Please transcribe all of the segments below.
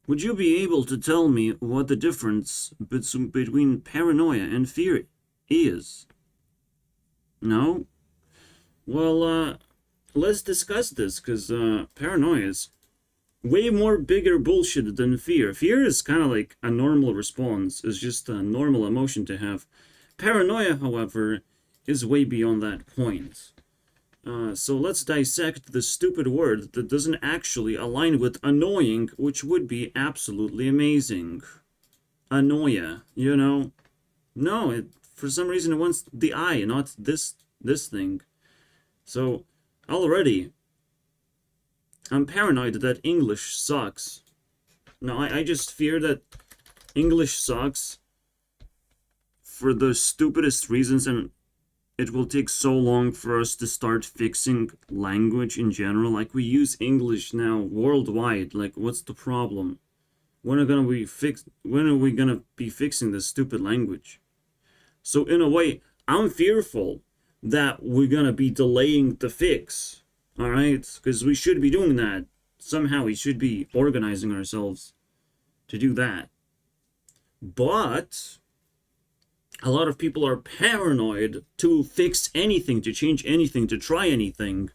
Would you be able to tell me what the difference between paranoia and fear is? No? Well, let's discuss this, because paranoia is way more bigger bullshit than fear. Fear is kind of like a normal response, it's just a normal emotion to have. Paranoia, however, is way beyond that point. So let's dissect the stupid word that doesn't actually align with annoying, which would be absolutely amazing. Annoya, you know? No, for some reason it wants the I, not this thing. So already, I'm paranoid that English sucks. No, I just fear that English sucks for the stupidest reasons, and it will take so long for us to start fixing language in general. Like, we use English now worldwide. Like, what's the problem? When are we gonna be fixing this stupid language? So in a way, I'm fearful that we're gonna be delaying the fix. Alright? Because we should be doing that. Somehow we should be organizing ourselves to do that. But a lot of people are paranoid to fix anything, to change anything, to try anything.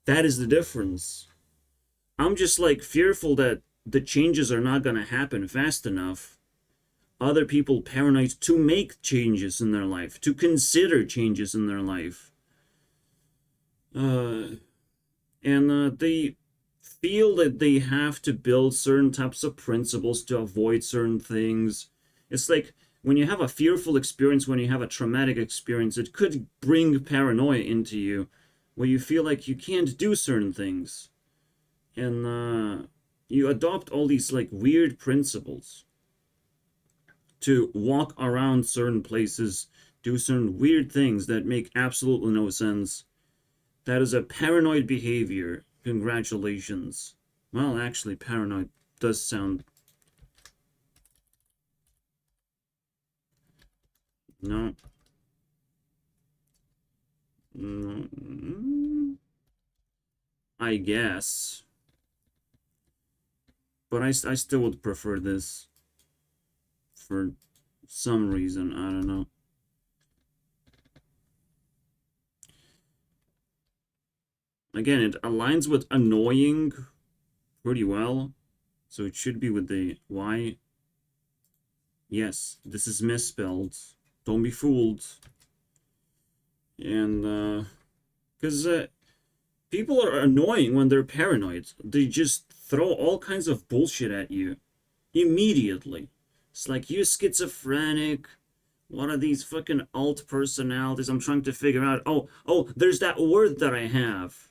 That is the difference. I'm just like fearful that the changes are not gonna happen fast enough. Other people paranoid to make changes in their life, to consider changes in their life. And they feel that they have to build certain types of principles to avoid certain things. It's like when you have a fearful experience, when you have a traumatic experience, it could bring paranoia into you, where you feel like you can't do certain things. And you adopt all these like weird principles to walk around certain places, do certain weird things that make absolutely no sense. That is a paranoid behavior. Congratulations. Well, actually, paranoid does sound... No. No. I guess. But I still would prefer this. For some reason, I don't know. Again, it aligns with annoying pretty well. So it should be with the Y. Yes, this is misspelled. Don't be fooled. And, because people are annoying when they're paranoid. They just throw all kinds of bullshit at you immediately. It's like, you schizophrenic. What are these fucking alt personalities? I'm trying to figure out. Oh, there's that word that I have.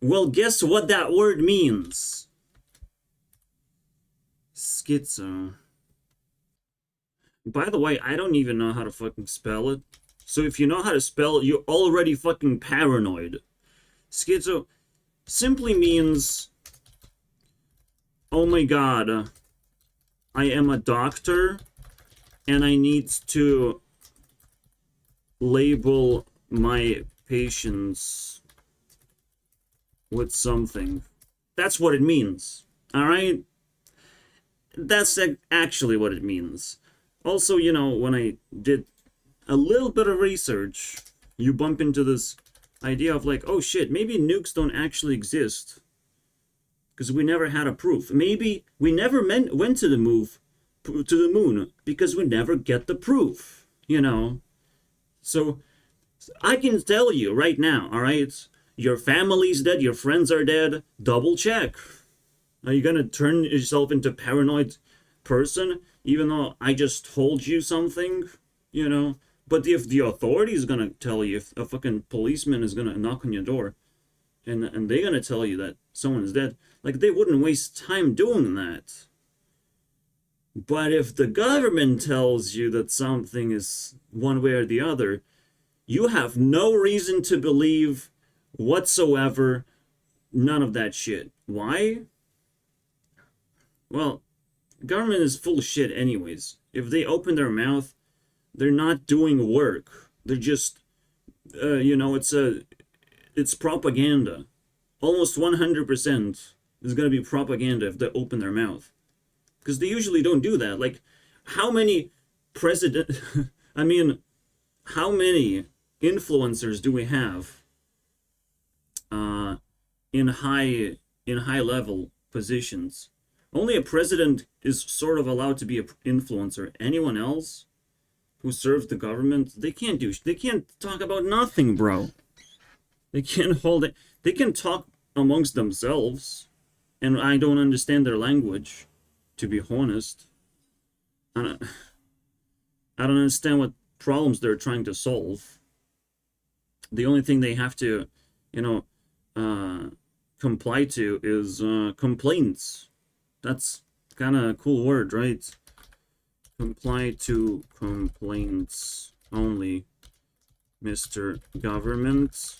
Well, guess what that word means? Schizo. By the way, I don't even know how to fucking spell it. So if you know how to spell it, you're already fucking paranoid. Schizo simply means, oh my god, I am a doctor and I need to label my patients with something. That's what it means. Alright? That's actually what it means. Also, you know, when I did a little bit of research, you bump into this idea of like, oh shit, maybe nukes don't actually exist. Because we never had a proof. Maybe we never went to the moon because we never get the proof, you know. So I can tell you right now, all right, your family's dead, your friends are dead. Double check. Are you gonna turn yourself into a paranoid person even though I just told you something, you know? But if the authority is gonna tell you, if a fucking policeman is gonna knock on your door and they're gonna tell you that someone is dead, like, they wouldn't waste time doing that. But if the government tells you that something is one way or the other, you have no reason to believe whatsoever none of that shit. Why? Well, government is full of shit anyways. If they open their mouth, they're not doing work. They're just, you know, it's propaganda. Almost 100%. is going to be propaganda if they open their mouth. Because they usually don't do that. Like, how many president... I mean, how many influencers do we have in high level positions? Only a president is sort of allowed to be an influencer. Anyone else who serves the government, they can't talk about nothing, bro. They can't hold it. They can talk amongst themselves, and I don't understand their language, to be honest. I don't, I don't understand what problems they're trying to solve. The only thing they have to, you know, comply to is complaints. That's kind of a cool word, right? Comply to complaints only, Mr. Government.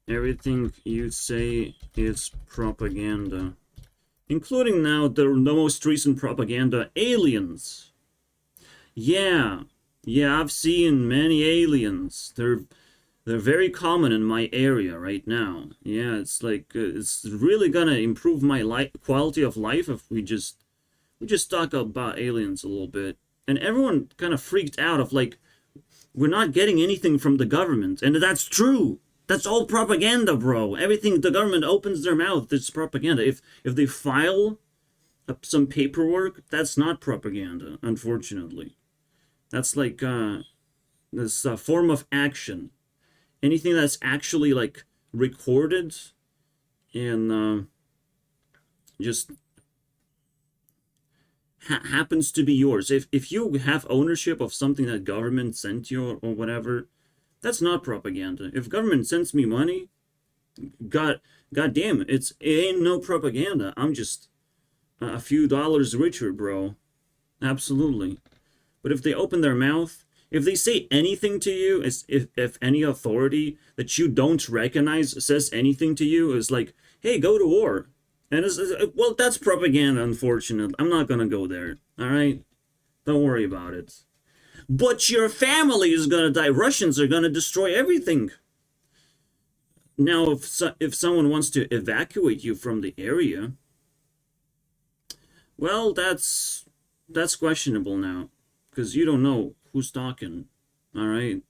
Everything you say is propaganda. Including now the most recent propaganda, aliens. Yeah, I've seen many aliens. They're very common in my area right now. Yeah, it's like it's really gonna improve my quality of life if we just talk about aliens a little bit. And everyone kind of freaked out of like, we're not getting anything from the government, and that's true. That's all propaganda, bro. Everything the government opens their mouth, it's propaganda. If they file some paperwork, that's not propaganda, unfortunately. That's like this form of action. Anything that's actually like recorded and just happens to be yours. If you have ownership of something that government sent you or whatever, that's not propaganda. If government sends me money, god damn it ain't no propaganda. I'm just a few dollars richer, bro. Absolutely. But if they open their mouth, if they say anything to you, if any authority that you don't recognize says anything to you, is like, hey, go to war. And well, that's propaganda, unfortunately. I'm not gonna go there, all right? Don't worry about it. But your family is gonna die. Russians are gonna destroy everything. Now, if someone wants to evacuate you from the area, well, that's questionable now, because you don't know who's talking, all right?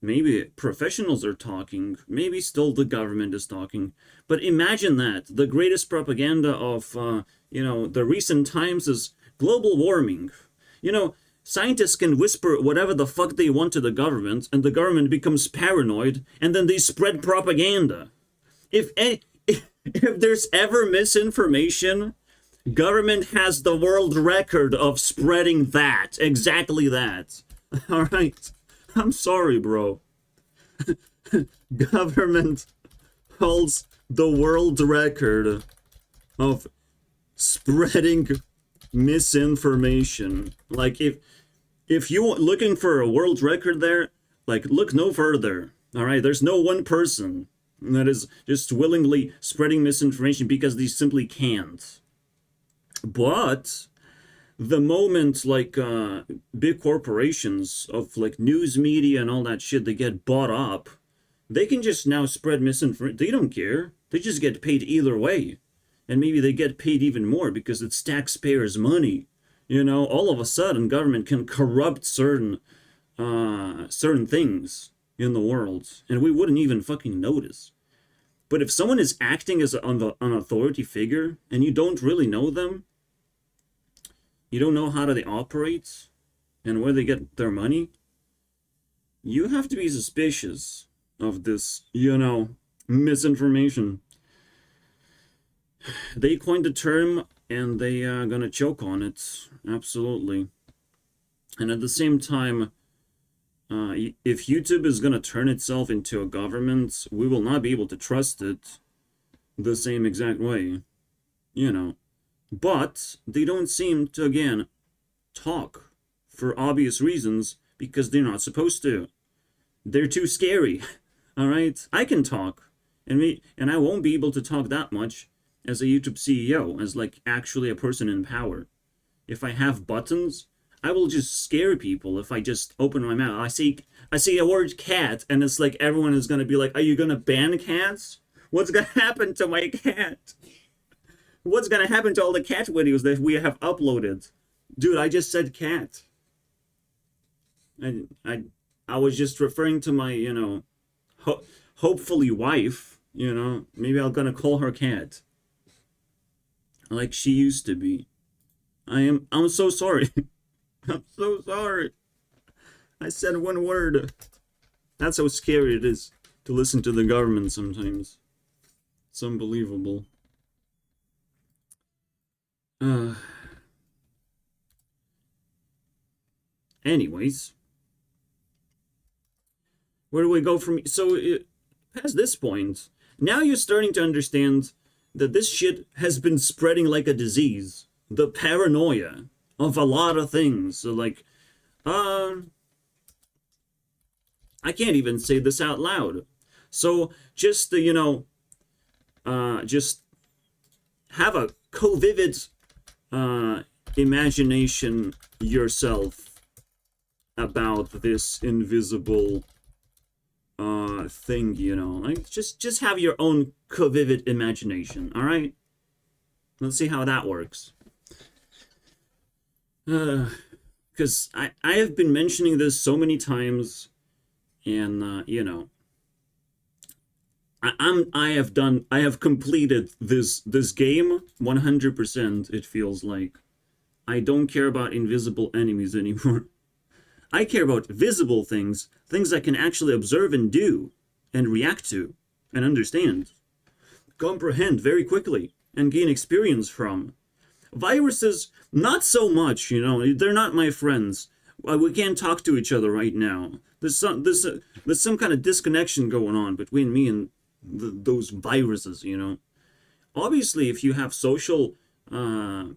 Maybe professionals are talking, maybe still the government is talking, but imagine that. The greatest propaganda of, the recent times is global warming. Scientists can whisper whatever the fuck they want to the government, and the government becomes paranoid, and then they spread propaganda. If there's ever misinformation, government has the world record of spreading that. Exactly that. All right. I'm sorry, bro. Government holds the world record of spreading misinformation. Like, if you're looking for a world record there, like, look no further. All right? There's no one person that is just willingly spreading misinformation because they simply can't. But the moment like big corporations of like news media and all that shit, they get bought up, they can just now spread misinformation. They don't care. They just get paid either way. And maybe they get paid even more because it's taxpayers' money. All of a sudden government can corrupt certain things in the world, and we wouldn't even fucking notice. But if someone is acting as an authority figure and you don't really know them, you don't know how they operate and where they get their money, you have to be suspicious of this, misinformation. They coined the term and they are gonna choke on it. Absolutely. And at the same time, if YouTube is gonna turn itself into a government, we will not be able to trust it the same exact way. But they don't seem to, again, talk for obvious reasons because they're not supposed to. They're too scary. All right? I can talk, and I won't be able to talk that much as a YouTube CEO, as like actually a person in power. If I have buttons, I will just scare people if I just open my mouth. I say a word cat, and it's like everyone is gonna be like, "Are you gonna ban cats? What's gonna happen to my cat? What's gonna happen to all the cat videos that we have uploaded? Dude, I just said cat. I I I was just referring to my, hopefully wife, Maybe I'm gonna call her cat. Like she used to be. I'm so sorry. I'm so sorry. I said one word. That's how scary it is to listen to the government sometimes. It's unbelievable. Anyways, where do we go from? So, past this point, now you're starting to understand that this shit has been spreading like a disease. The paranoia of a lot of things. So, like, I can't even say this out loud. So, just, just have a co-vivid imagination yourself about this invisible thing, like just have your own co-vivid imagination. All right, let's see how that works. Because I have been mentioning this so many times, and I have completed this game 100%. It feels like I don't care about invisible enemies anymore. I care about visible things, things I can actually observe and do, and react to, and understand, comprehend very quickly, and gain experience from. Viruses, not so much, they're not my friends. We can't talk to each other right now. There's some kind of disconnection going on between me and those viruses, Obviously, if you have social, well,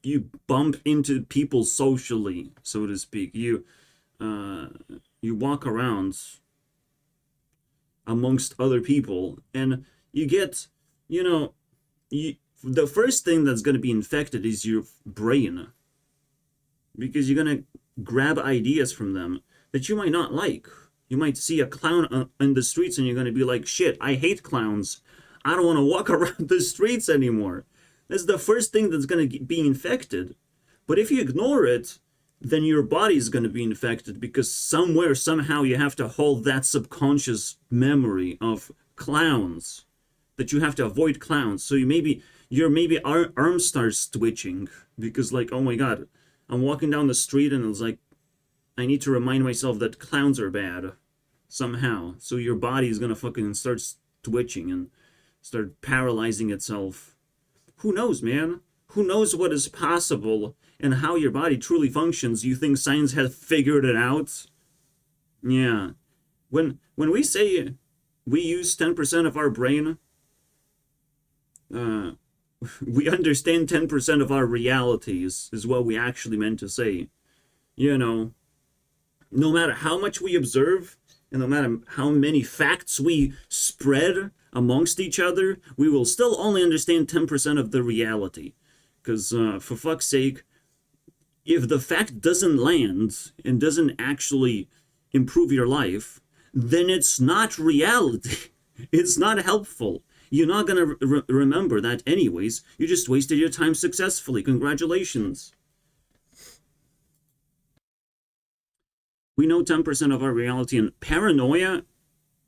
you bump into people socially, so to speak. You walk around amongst other people, and you get, the first thing that's going to be infected is your brain, because you're going to grab ideas from them that you might not like. You might see a clown in the streets, and you're going to be like, shit, I hate clowns. I don't want to walk around the streets anymore. That's the first thing that's going to be infected. But if you ignore it, then your body is going to be infected, because somewhere, somehow, you have to hold that subconscious memory of clowns, that you have to avoid clowns. So your arm starts twitching, because like, oh my god, I'm walking down the street and it's like, I need to remind myself that clowns are bad somehow. So your body is going to fucking start twitching and start paralyzing itself. Who knows, man? Who knows what is possible and how your body truly functions? You think science has figured it out? Yeah. When we say we use 10% of our brain, we understand 10% of our realities is what we actually meant to say. No matter how much we observe, and no matter how many facts we spread amongst each other, we will still only understand 10% of the reality. Because, for fuck's sake, if the fact doesn't land and doesn't actually improve your life, then it's not reality. It's not helpful. You're not going to remember that anyways. You just wasted your time successfully. Congratulations. We know 10% of our reality, and paranoia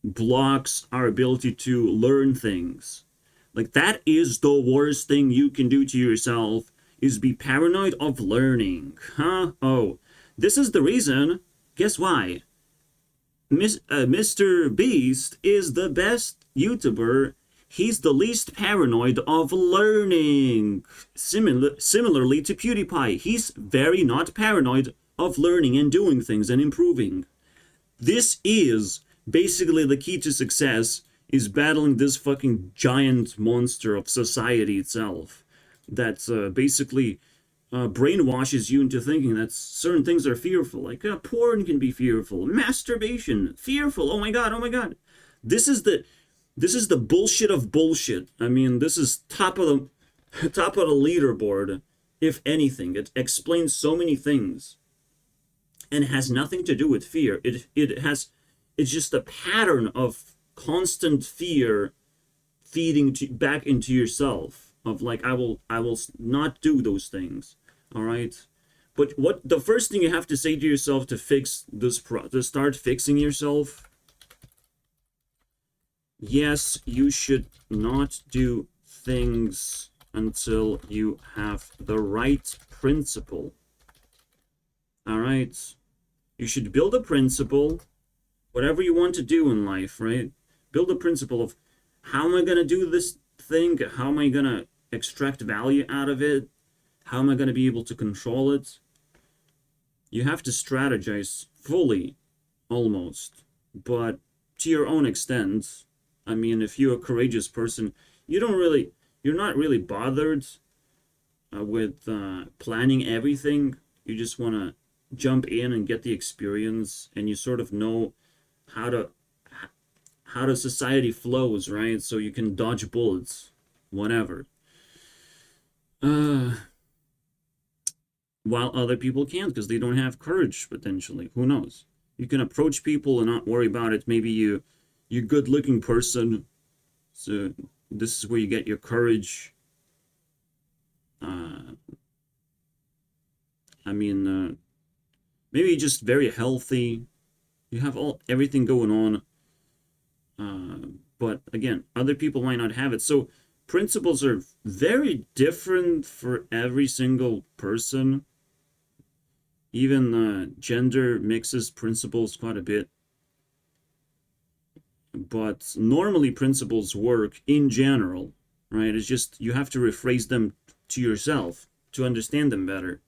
blocks our ability to learn things. Like, that is the worst thing you can do to yourself, is be paranoid of learning. Huh? Oh, this is the reason. Guess why? Mr. Beast is the best YouTuber. He's the least paranoid of learning. Similarly to PewDiePie, he's very not paranoid of learning and doing things and improving. This is basically the key to success, is battling this fucking giant monster of society itself that basically brainwashes you into thinking that certain things are fearful. Like porn can be fearful, masturbation, fearful. Oh my god, oh my god. This is the bullshit of bullshit. I mean, this is top of the leaderboard. If anything, it explains so many things, and has nothing to do with fear. It It's just a pattern of constant fear feeding back into yourself of like, I will not do those things. All right. But what the first thing you have to say to yourself to fix this to start fixing yourself, yes, you should not do things until you have the right principle. All right. You should build a principle, whatever you want to do in life, right? Build a principle of, how am I going to do this thing? How am I going to extract value out of it? How am I going to be able to control it? You have to strategize fully, almost, but to your own extent. I mean, if you're a courageous person, you're not really bothered with planning everything. You just want to jump in and get the experience, and you sort of know how the society flows, right? So you can dodge bullets, whatever. While other people can't because they don't have courage, potentially. Who knows? You can approach people and not worry about it. Maybe you're a good-looking person, so this is where you get your courage. I mean, maybe you're just very healthy. You have everything going on. But again, other people might not have it. So principles are very different for every single person. Even gender mixes principles quite a bit. But normally principles work in general, right? It's just you have to rephrase them to yourself to understand them better.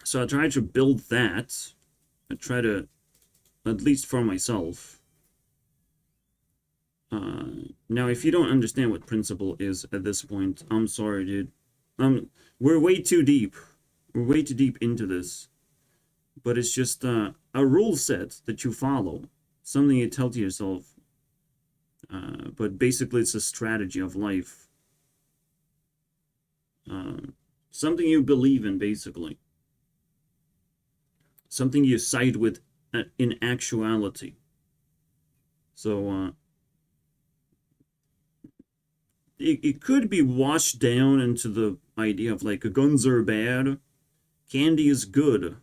So I try to build that. I try to, at least for myself. Now, if you don't understand what principle is at this point, I'm sorry, dude. We're way too deep. We're way too deep into this. But it's just a rule set that you follow. Something you tell to yourself. But basically, it's a strategy of life. Something you believe in, basically. Something you side with in actuality. So, it could be washed down into the idea of like, guns are bad, candy is good,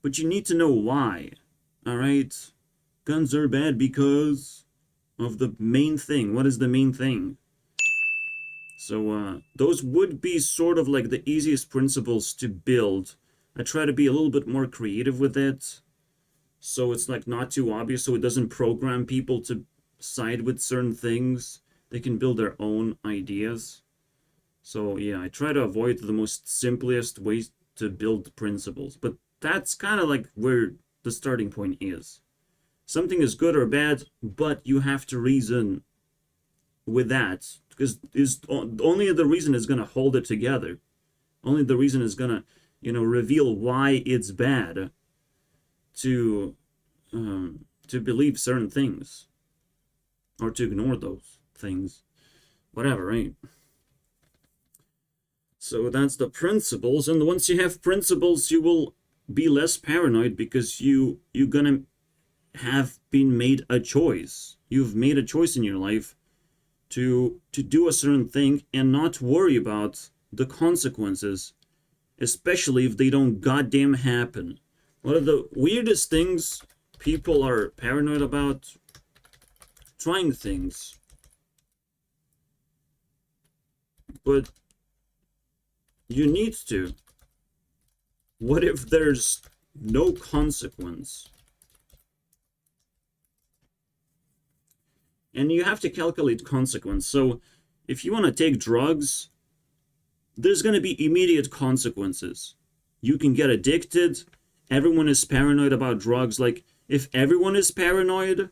but you need to know why. All right, guns are bad because of the main thing. What is the main thing? So those would be sort of like the easiest principles to build. I try to be a little bit more creative with it, so it's like not too obvious, so it doesn't program people to side with certain things. They can build their own ideas. So yeah, I try to avoid the most simplest ways to build principles. But that's kind of like where the starting point is. Something is good or bad, but you have to reason with that. Because only the reason is going to hold it together. Only the reason is going to, reveal why it's bad to believe certain things. Or to ignore those things, whatever, right? So that's the principles, and once you have principles, you will be less paranoid because you're gonna have been made a choice. You've made a choice in your life to do a certain thing and not worry about the consequences, especially if they don't goddamn happen. One of the weirdest things people are paranoid about, trying things. But you need to. What if there's no consequence? And you have to calculate consequence. So if you want to take drugs, there's going to be immediate consequences. You can get addicted. Everyone is paranoid about drugs. Like, if everyone is paranoid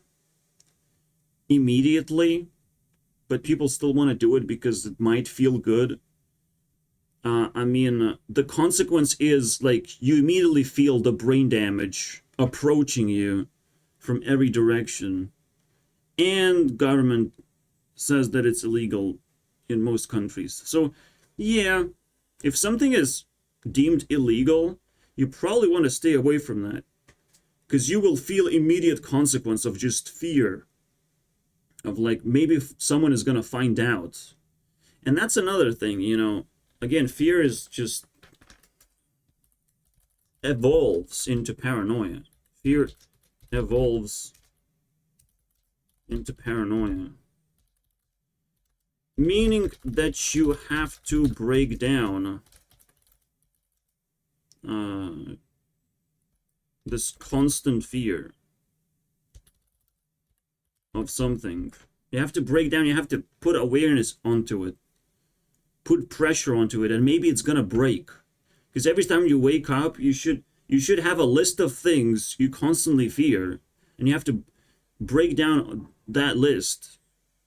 immediately, but people still want to do it because it might feel good, the consequence is, like, you immediately feel the brain damage approaching you from every direction. And government says that it's illegal in most countries. So, yeah, if something is deemed illegal, you probably want to stay away from that. Because you will feel immediate consequence of just fear. Of like, maybe someone is going to find out. And that's another thing, you know. Again, fear is just evolves into paranoia. Fear evolves into paranoia. Meaning that you have to break down this constant fear of something. You have to break down, you have to put awareness onto it, put pressure onto it, and maybe it's gonna break. Because every time you wake up, you should have a list of things you constantly fear, and you have to break down that list,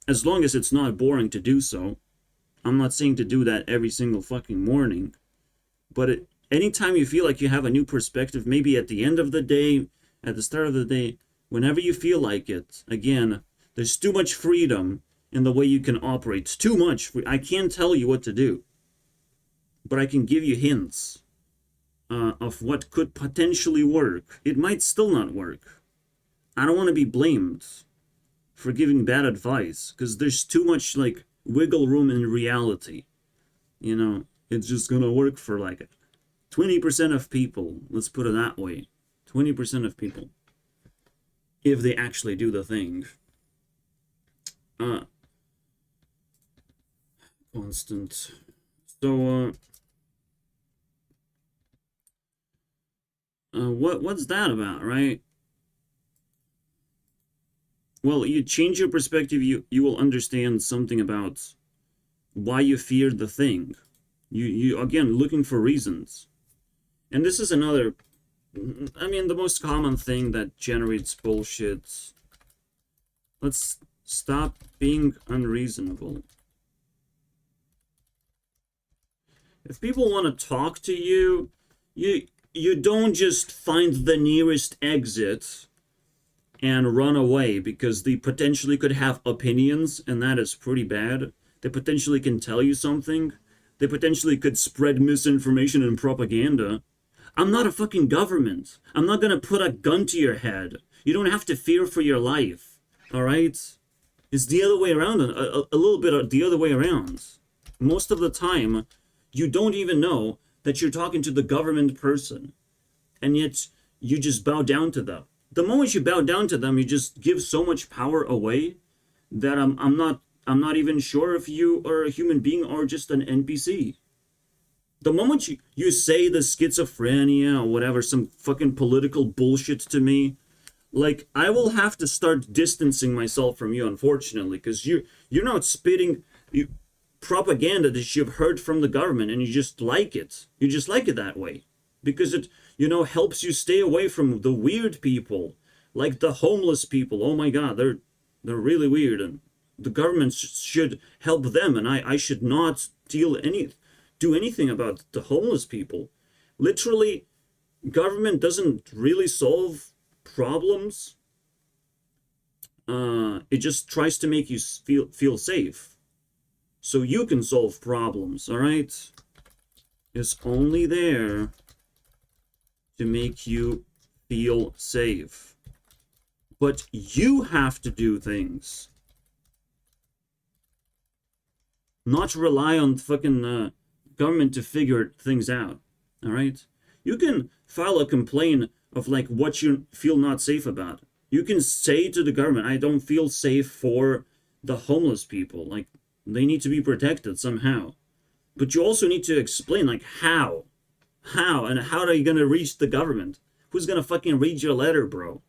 as long as it's not boring to do so. I'm not saying to do that every single fucking morning, but anytime you feel like you have a new perspective, maybe at the end of the day, at the start of the day, whenever you feel like it, again, there's too much freedom in the way you can operate. It's too much. I can't tell you what to do, but I can give you hints of what could potentially work. It might still not work. I don't want to be blamed for giving bad advice, because there's too much like wiggle room in reality. You know, it's just gonna work for like 20% of people. Let's put it that way. 20% of people, if they actually do the thing. Constant. So, what's that about, right? Well, you change your perspective, you will understand something about why you feared the thing. You again, looking for reasons. And this is another, I mean, the most common thing that generates bullshit. Let's stop being unreasonable. If people want to talk to you, you don't just find the nearest exit and run away, because they potentially could have opinions, and that is pretty bad. They potentially can tell you something. They potentially could spread misinformation and propaganda. I'm not a fucking government. I'm not gonna put a gun to your head. You don't have to fear for your life, all right? It's the other way around, a little bit the other way around. Most of the time, you don't even know that you're talking to the government person, and yet you just bow down to them. The moment you bow down to them, you just give so much power away that I'm not even sure if you are a human being or just an NPC. The moment you say the schizophrenia or whatever, some fucking political bullshit to me, like, I will have to start distancing myself from you, unfortunately, because you're not spitting propaganda that you've heard from the government, and you just like it. You just like it that way. Because it, helps you stay away from the weird people, like the homeless people. Oh my God, they're really weird, and the government should help them, and I should not do anything about the homeless people. Literally, government doesn't really solve problems. It just tries to make you feel safe, so you can solve problems. All right, it's only there to make you feel safe. But you have to do things. Not rely on fucking government to figure things out. All right? You can file a complaint of like what you feel not safe about. You can say to the government, I don't feel safe for the homeless people. Like, they need to be protected somehow. But you also need to explain, like, how. And how are you going to reach the government? Who's going to fucking read your letter, bro?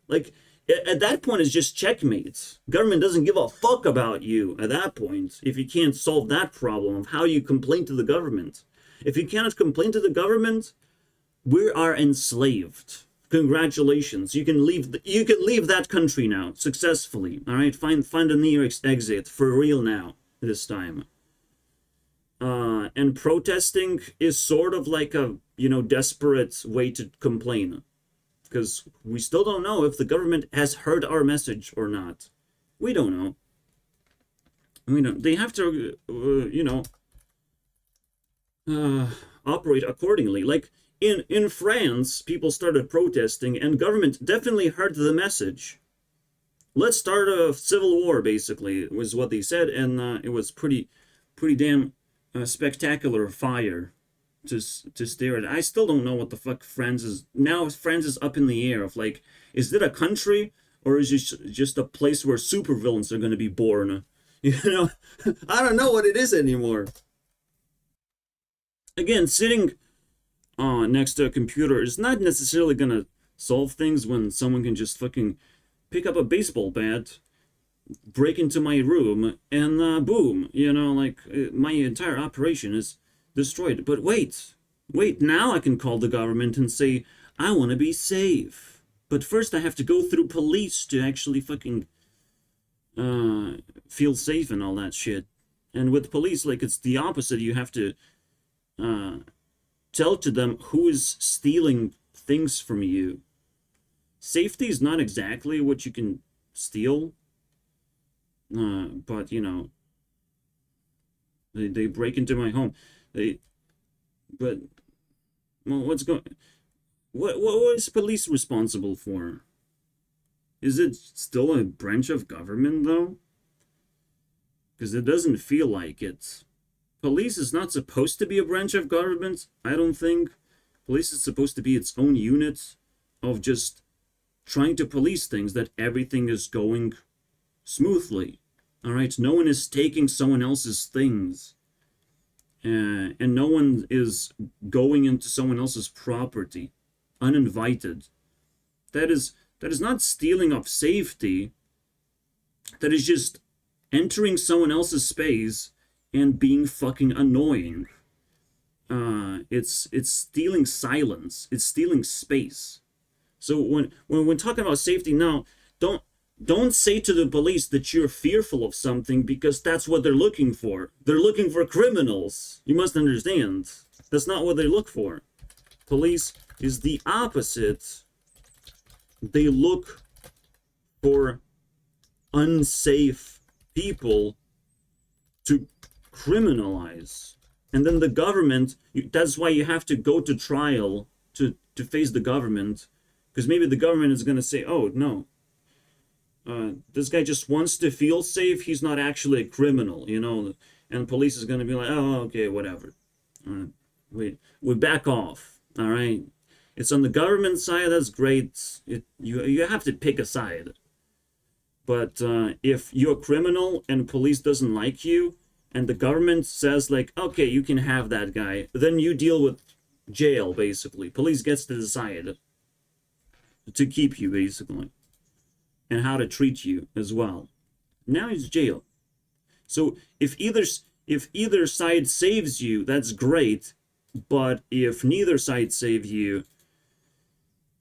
Like, at that point, it's just checkmate. Government doesn't give a fuck about you at that point if you can't solve that problem of how you complain to the government. If you cannot complain to the government, we are enslaved. Congratulations. You can leave that country now successfully. All right? Find a nearest exit for real now this time. And protesting is sort of like a, desperate way to complain. Because we still don't know if the government has heard our message or not. We don't know. They have to, operate accordingly. Like, in France, people started protesting, and government definitely heard the message. Let's start a civil war, basically, was what they said, and it was pretty damn spectacular fire to stare at. I still don't know what the fuck France is now. France is up in the air of like, is it a country or is it just a place where supervillains are going to be born? You know, I don't know what it is anymore. Again, sitting next to a computer is not necessarily going to solve things when someone can just fucking pick up a baseball bat, break into my room, and boom, you know, like my entire operation is destroyed. But wait, now I can call the government and say, I want to be safe. But first I have to go through police to actually fucking feel safe and all that shit. And with police, like, it's the opposite. You have to tell to them who is stealing things from you. Safety is not exactly what you can steal. But, you know, they break into my home. But, well, what is police responsible for? Is it still a branch of government, though? Because it doesn't feel like it. Police is not supposed to be a branch of government, I don't think. Police is supposed to be its own unit of just trying to police things, that everything is going smoothly. Alright, no one is taking someone else's things. And no one is going into someone else's property uninvited. That is not stealing of safety. That is just entering someone else's space and being fucking annoying. It's stealing silence. It's stealing space. So when talking about safety now, don't say to the police that you're fearful of something, because that's what they're looking for. They're looking for criminals. You must understand. That's not what they look for. Police is the opposite. They look for unsafe people to criminalize. And then the government, that's why you have to go to trial to face the government. Because maybe the government is going to say, oh, no, this guy just wants to feel safe. He's not actually a criminal, you know. And police is going to be like, oh, okay, whatever. We back off, all right? It's on the government side, that's great. You have to pick a side. But if you're a criminal and police doesn't like you, and the government says, like, okay, you can have that guy, then you deal with jail, basically. Police gets to decide to keep you, basically, and how to treat you as well. Now it's jail. So if either side saves you, that's great. But if neither side saves you,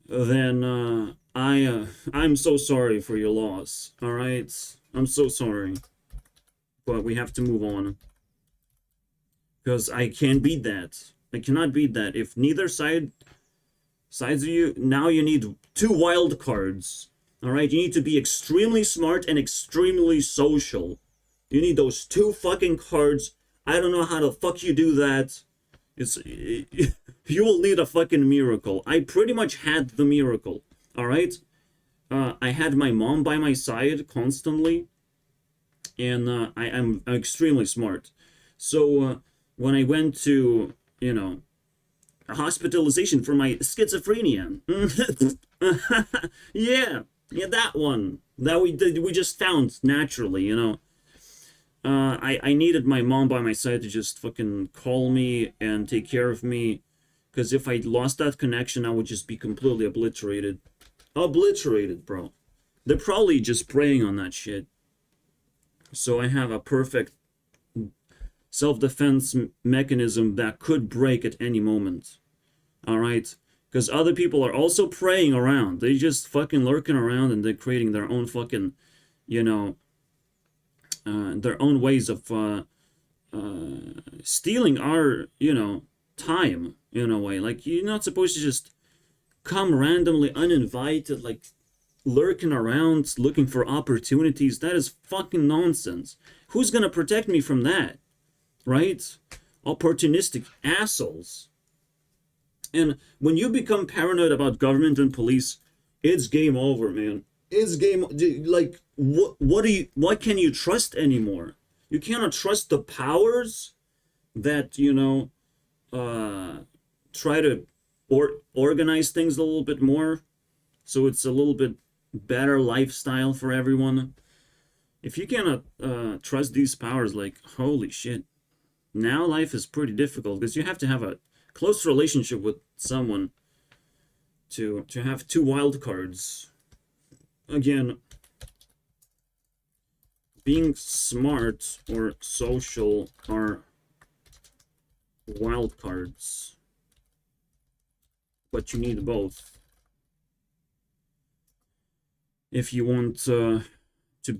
then I'm so sorry for your loss. All right, I'm so sorry. But we have to move on, because I can't beat that. I cannot beat that. If neither sides of you, now you need 2 wild cards. All right, you need to be extremely smart and extremely social. You need those 2 fucking cards. I don't know how the fuck you do that. You will need a fucking miracle. I pretty much had the miracle. All right, I had my mom by my side constantly, and I'm extremely smart. So when I went to, you know, a hospitalization for my schizophrenia, yeah, that one that we just found naturally, you know. I needed my mom by my side to just fucking call me and take care of me, because if I lost that connection, I would just be completely obliterated. Obliterated, bro. They're probably just preying on that shit. So I have a perfect self-defense mechanism that could break at any moment. Alright? Because other people are also preying around. They just fucking lurking around, and they're creating their own fucking, you know, their own ways of stealing our, you know, time, in a way. Like, you're not supposed to just come randomly uninvited, like, lurking around looking for opportunities. That is fucking nonsense. Who's gonna protect me from that? Right? Opportunistic assholes. And when you become paranoid about government and police, it's game over, man. It's game, like, what can you trust anymore? You cannot trust the powers that, try to organize things a little bit more so it's a little bit better lifestyle for everyone. If you cannot trust these powers, like, holy shit, now life is pretty difficult because you have to have a close relationship with someone to have two wild cards. Again, being smart or social are wild cards, but you need both if you want to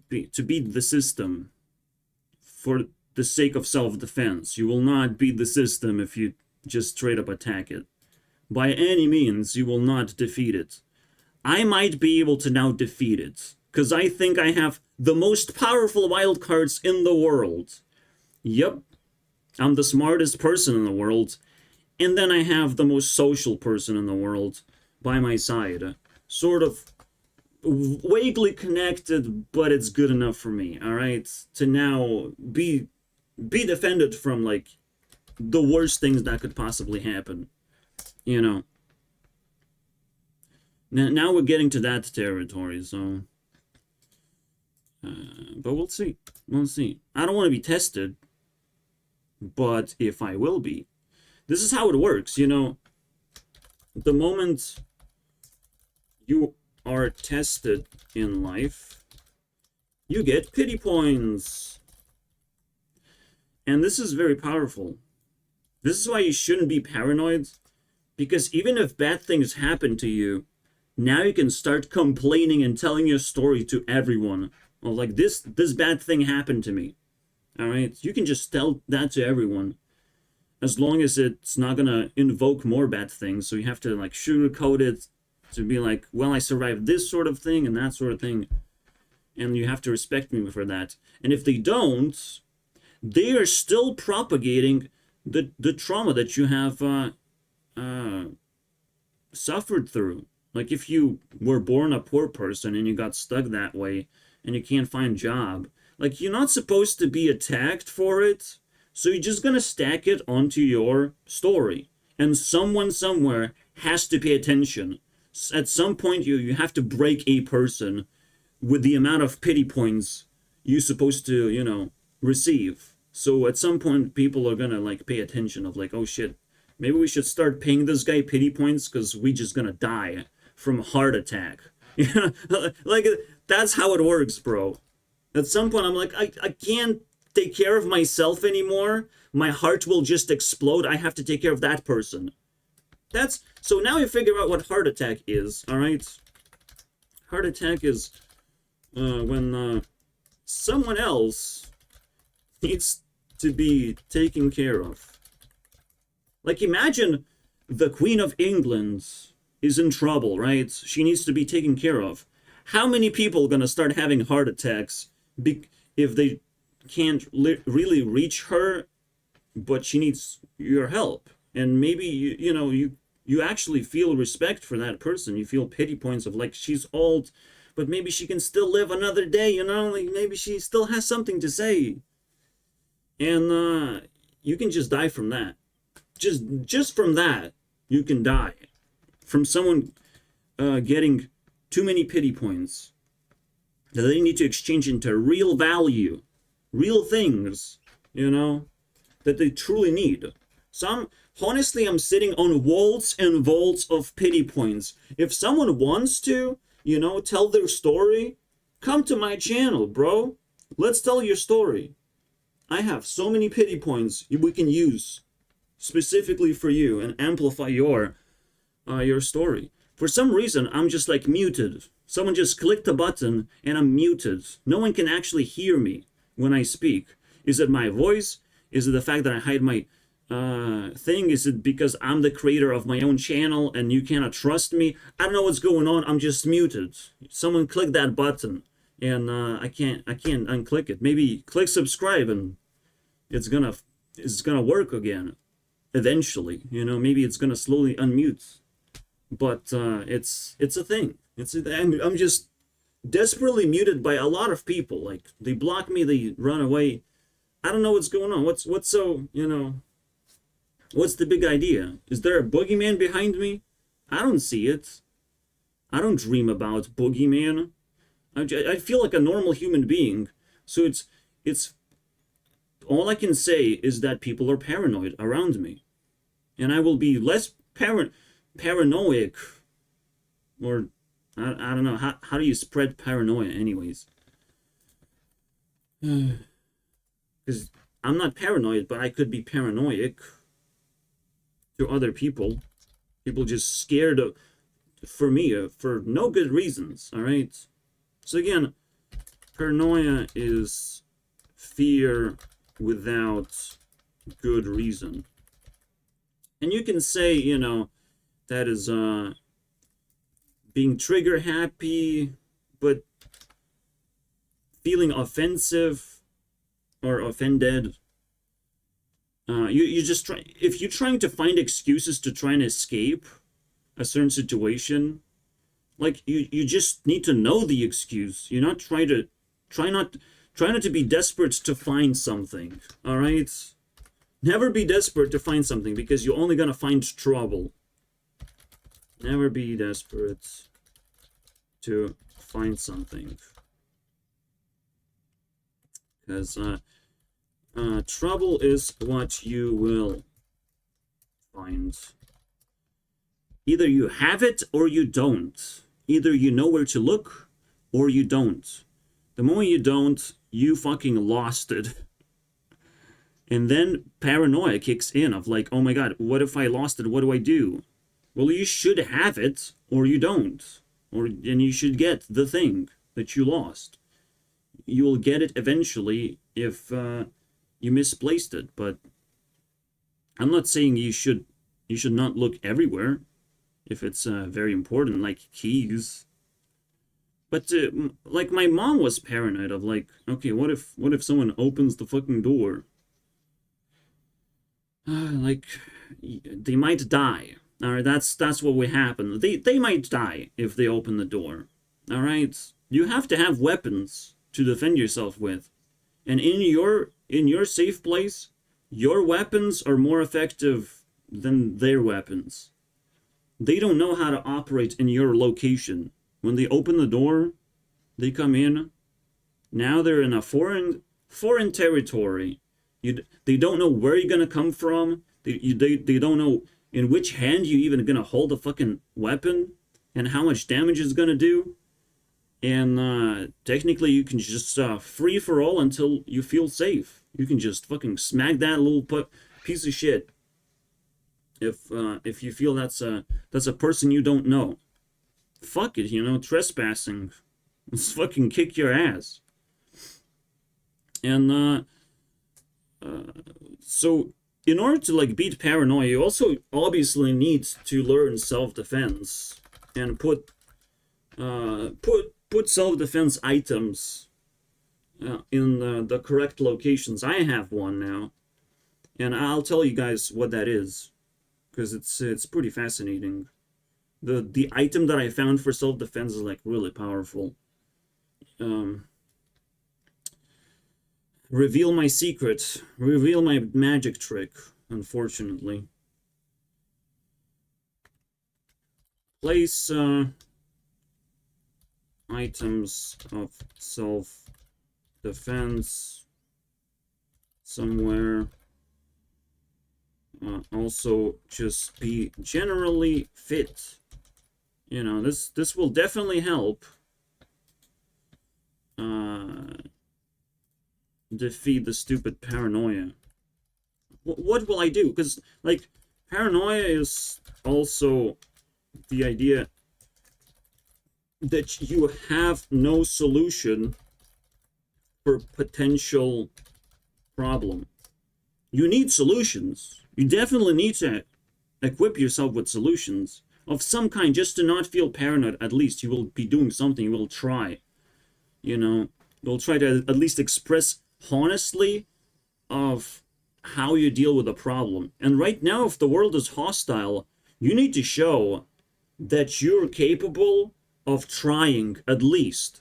beat the system for the sake of self-defense. You will not beat the system if you just straight up attack it. By any means, you will not defeat it. I might be able to now defeat it, because I think I have the most powerful wildcards in the world. Yep, I'm the smartest person in the world, and then I have the most social person in the world by my side. Sort of vaguely connected, but it's good enough for me, alright? To now be defended from, like, the worst things that could possibly happen. Now we're getting to that territory, so... but we'll see. We'll see. I don't want to be tested, but if I will be... This is how it works, The moment you are tested in life, you get pity points. And this is very powerful. This is why you shouldn't be paranoid, because even if bad things happen to you, now you can start complaining and telling your story to everyone. Well, like, this bad thing happened to me. Alright? You can just tell that to everyone. As long as it's not gonna invoke more bad things. So you have to, like, sugarcoat it to be like, well, I survived this sort of thing and that sort of thing. And you have to respect me for that. And if they don't, they are still propagating the trauma that you have suffered through. Like, if you were born a poor person and you got stuck that way and you can't find a job, like, you're not supposed to be attacked for it, so you're just gonna stack it onto your story. And someone somewhere has to pay attention. At some point, you have to break a person with the amount of pity points you're supposed to, receive. So at some point, people are gonna, like, pay attention of, like, oh shit, maybe we should start paying this guy pity points because we just gonna die from a heart attack. Like, that's how it works, bro. At some point, I'm like, I can't take care of myself anymore. My heart will just explode. I have to take care of that person. So now you figure out what heart attack is, alright? Heart attack is when someone else needs to be taken care of. Like, imagine the Queen of England is in trouble, right? She needs to be taken care of. How many people are gonna start having heart attacks if they can't really reach her, but she needs your help? And maybe you actually feel respect for that person. You feel pity points of, like, she's old, but maybe she can still live another day, like, maybe she still has something to say. And you can just die from that. Just from that, you can die. From someone getting too many pity points that they need to exchange into real value, real things, that they truly need. So honestly, I'm sitting on vaults and vaults of pity points. If someone wants to, tell their story, come to my channel, bro. Let's tell your story. I have so many pity points we can use specifically for you and amplify your story. For some reason, I'm just, like, muted. Someone just clicked a button and I'm muted. No one can actually hear me when I speak. Is it my voice? Is it the fact that I hide my thing? Is it because I'm the creator of my own channel and you cannot trust me? I don't know what's going on. I'm just muted. Someone click that button and I can't unclick it. Maybe click subscribe and it's gonna work again. eventually. You know, maybe it's gonna slowly unmute, but it's a thing. I'm just desperately muted by a lot of people. Like, they block me, they run away. I don't know what's going on. What's so, you know, what's the big idea? Is there a boogeyman behind me? I don't see it. I don't dream about boogeyman. I feel like a normal human being. So it's all I can say is that people are paranoid around me. And I will be less paranoid, or I don't know, how do you spread paranoia anyways? Because I'm not paranoid, but I could be paranoid to other people. People just scared of, for me, for no good reasons, all right? So again, paranoia is fear without good reason. And you can say, you know, that is being trigger happy, but feeling offensive or offended. You just try, if you're trying to find excuses to try and escape a certain situation, like you just need to know the excuse. You're not try not to be desperate to find something. All right, never be desperate to find something, because you're only gonna find trouble. Never be desperate to find something, because trouble is what you will find. Either you have it or you don't. Either you know where to look or you don't. The moment you don't, you fucking lost it. And then paranoia kicks in of like, oh my god, what if I lost it? What do I do? Well, you should have it or you don't. And you should get the thing that you lost. You will get it eventually if you misplaced it. But I'm not saying you should not look everywhere if it's very important, like keys. But like, my mom was paranoid of like, okay, what if someone opens the fucking door? Like, they might die. All right, that's what will happen. They might die if they open the door. All right, you have to have weapons to defend yourself with, and in your safe place, your weapons are more effective than their weapons. They don't know how to operate in your location. When they open the door, they come in. Now they're in a foreign territory. They don't know where you're gonna come from. They don't know in which hand you even gonna hold the fucking weapon and how much damage it's gonna do. And technically, you can just free for all until you feel safe. You can just fucking smack that little piece of shit if you feel that's a person you don't know. Fuck it, you know, trespassing. Let's fucking kick your ass. And so in order to like beat paranoia, you also obviously need to learn self-defense and put self-defense items in the correct locations. I have one now, and I'll tell you guys what that is, because it's pretty fascinating. The item that I found for self-defense is like really powerful. Reveal my secret. Reveal my magic trick, unfortunately. Place items of self-defense somewhere. Also, just be generally fit. You know, this will definitely help defeat the stupid paranoia. What will I do? Because, like, paranoia is also the idea that you have no solution for potential problem. You need solutions. You definitely need to equip yourself with solutions of some kind, just to not feel paranoid. At least you will be doing something. You will try. You know, you'll try to at least express honestly of how you deal with a problem. And right now, if the world is hostile, you need to show that you're capable of trying at least.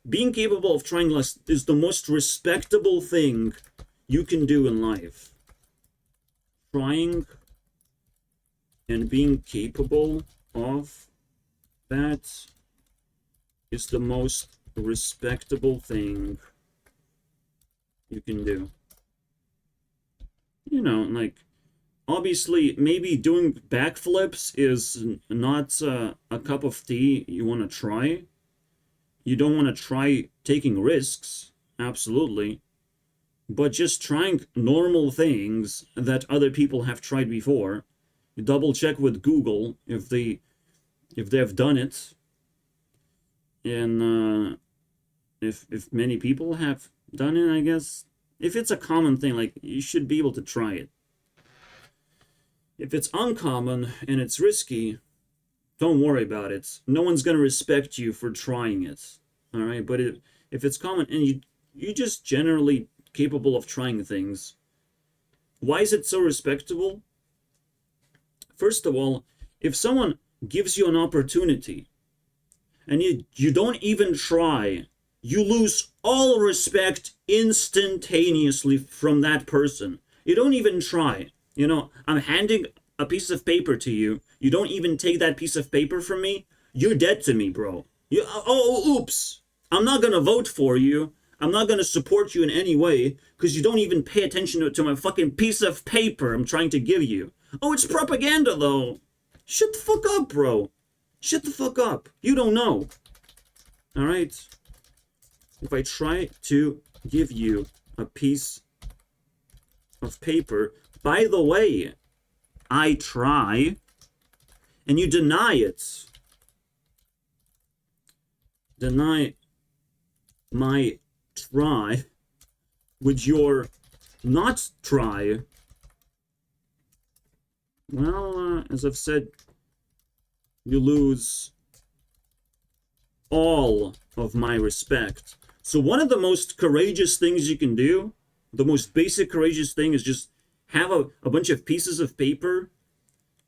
Being capable of trying less is the most respectable thing you can do in life. Trying and being capable of that is the most respectable thing you can do. You know, like, obviously, maybe doing backflips is not a cup of tea you want to try. You don't want to try taking risks, absolutely. But just trying normal things that other people have tried before. You double check with Google if they've done it. And if many people have done it, I guess. If it's a common thing, like, you should be able to try it. If it's uncommon and it's risky, don't worry about it. No one's gonna respect you for trying it. All right, but if it's common and you just generally capable of trying things, why is it so respectable? First of all, if someone gives you an opportunity and you don't even try, you lose all respect instantaneously from that person. You don't even try. You know, I'm handing a piece of paper to you. You don't even take that piece of paper from me. You're dead to me, bro. Oops. I'm not going to vote for you. I'm not going to support you in any way because you don't even pay attention to my fucking piece of paper I'm trying to give you. Oh, it's propaganda, though. Shut the fuck up, bro. Shut the fuck up. You don't know. All right? If I try to give you a piece of paper, by the way, I try, and you deny it. Deny my try with your not try. Well, as I've said, you lose all of my respect. So one of the most courageous things you can do, the most basic courageous thing, is just have a bunch of pieces of paper.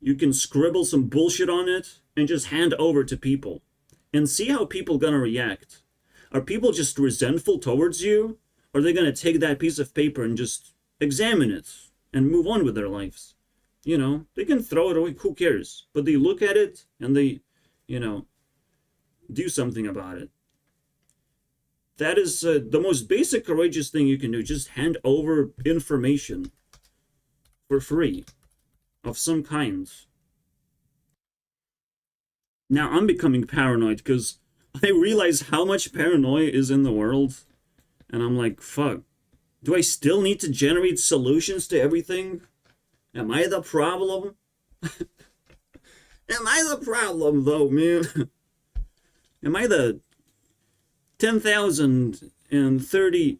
You can scribble some bullshit on it and just hand over to people and see how people gonna react. Are people just resentful towards you? Or are they gonna take that piece of paper and just examine it and move on with their lives? You know, they can throw it away, who cares? But they look at it and they, you know, do something about it. That is the most basic courageous thing you can do. Just hand over information for free of some kind. Now I'm becoming paranoid because I realize how much paranoia is in the world. And I'm like, fuck. Do I still need to generate solutions to everything? Am I the problem? Am I the problem, though, man? Am I the 10,030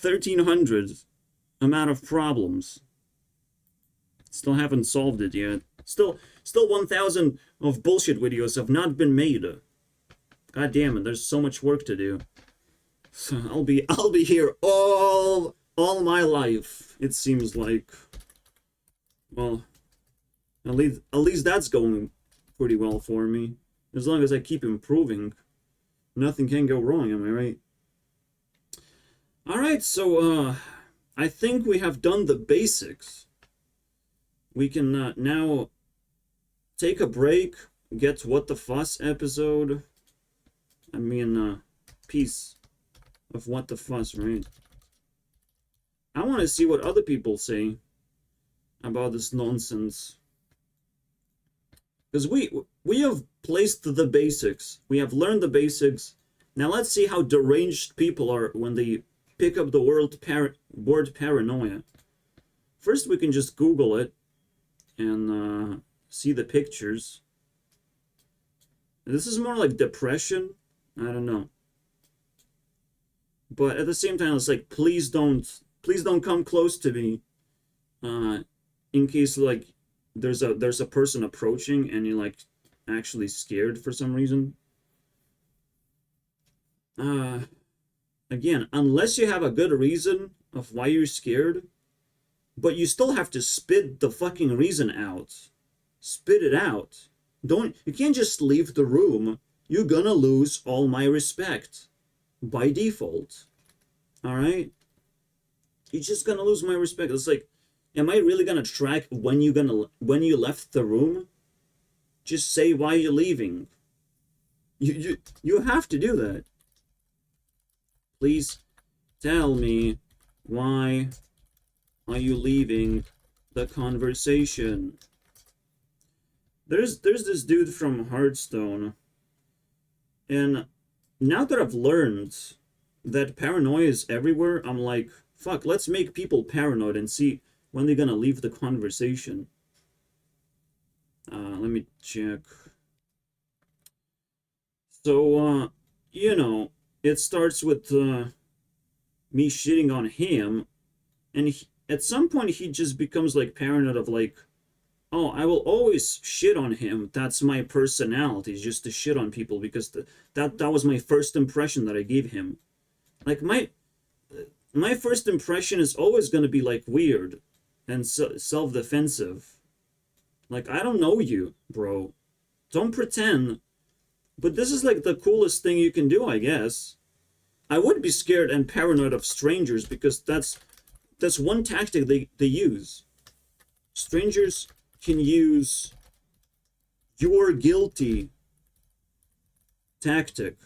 1,300 amount of problems? Still haven't solved it yet. Still 1,000 of bullshit videos have not been made. God damn it, there's so much work to do. So I'll be here all my life, it seems like. Well, at least that's going pretty well for me. As long as I keep improving, nothing can go wrong, am I right? Alright, so I think we have done the basics. We can now take a break, get What the Fuss episode. I mean, piece of What the Fuss, right? I want to see what other people say about this nonsense. Because we have placed the basics. We have learned the basics. Now let's see how deranged people are when they pick up the word paranoia. First, we can just Google it and see the pictures. This is more like depression. I don't know. But at the same time, it's like, please don't come close to me. In case like there's a person approaching and you're like actually scared for some reason. again, unless you have a good reason of why you're scared, but you still have to spit the fucking reason out. Spit it out. You can't just leave the room. You're gonna lose all my respect by default. All right? You're just gonna lose my respect. It's like, am I really gonna track when you left the room? Just say why you're leaving. You have to do that. Please tell me, why are you leaving the conversation? There's this dude from Hearthstone, and now that I've learned that paranoia is everywhere, I'm like, fuck, let's make people paranoid and see when they're gonna leave the conversation. Let me check. So, you know, it starts with me shitting on him, and at some point he just becomes like paranoid of like, oh, I will always shit on him. That's my personality, just to shit on people, because that was my first impression that I gave him. Like my first impression is always going to be like weird and self-defensive. Like, I don't know you, bro. Don't pretend. But this is like the coolest thing you can do, I guess. I would be scared and paranoid of strangers, because that's one tactic they use. Strangers can use "you're guilty" tactic.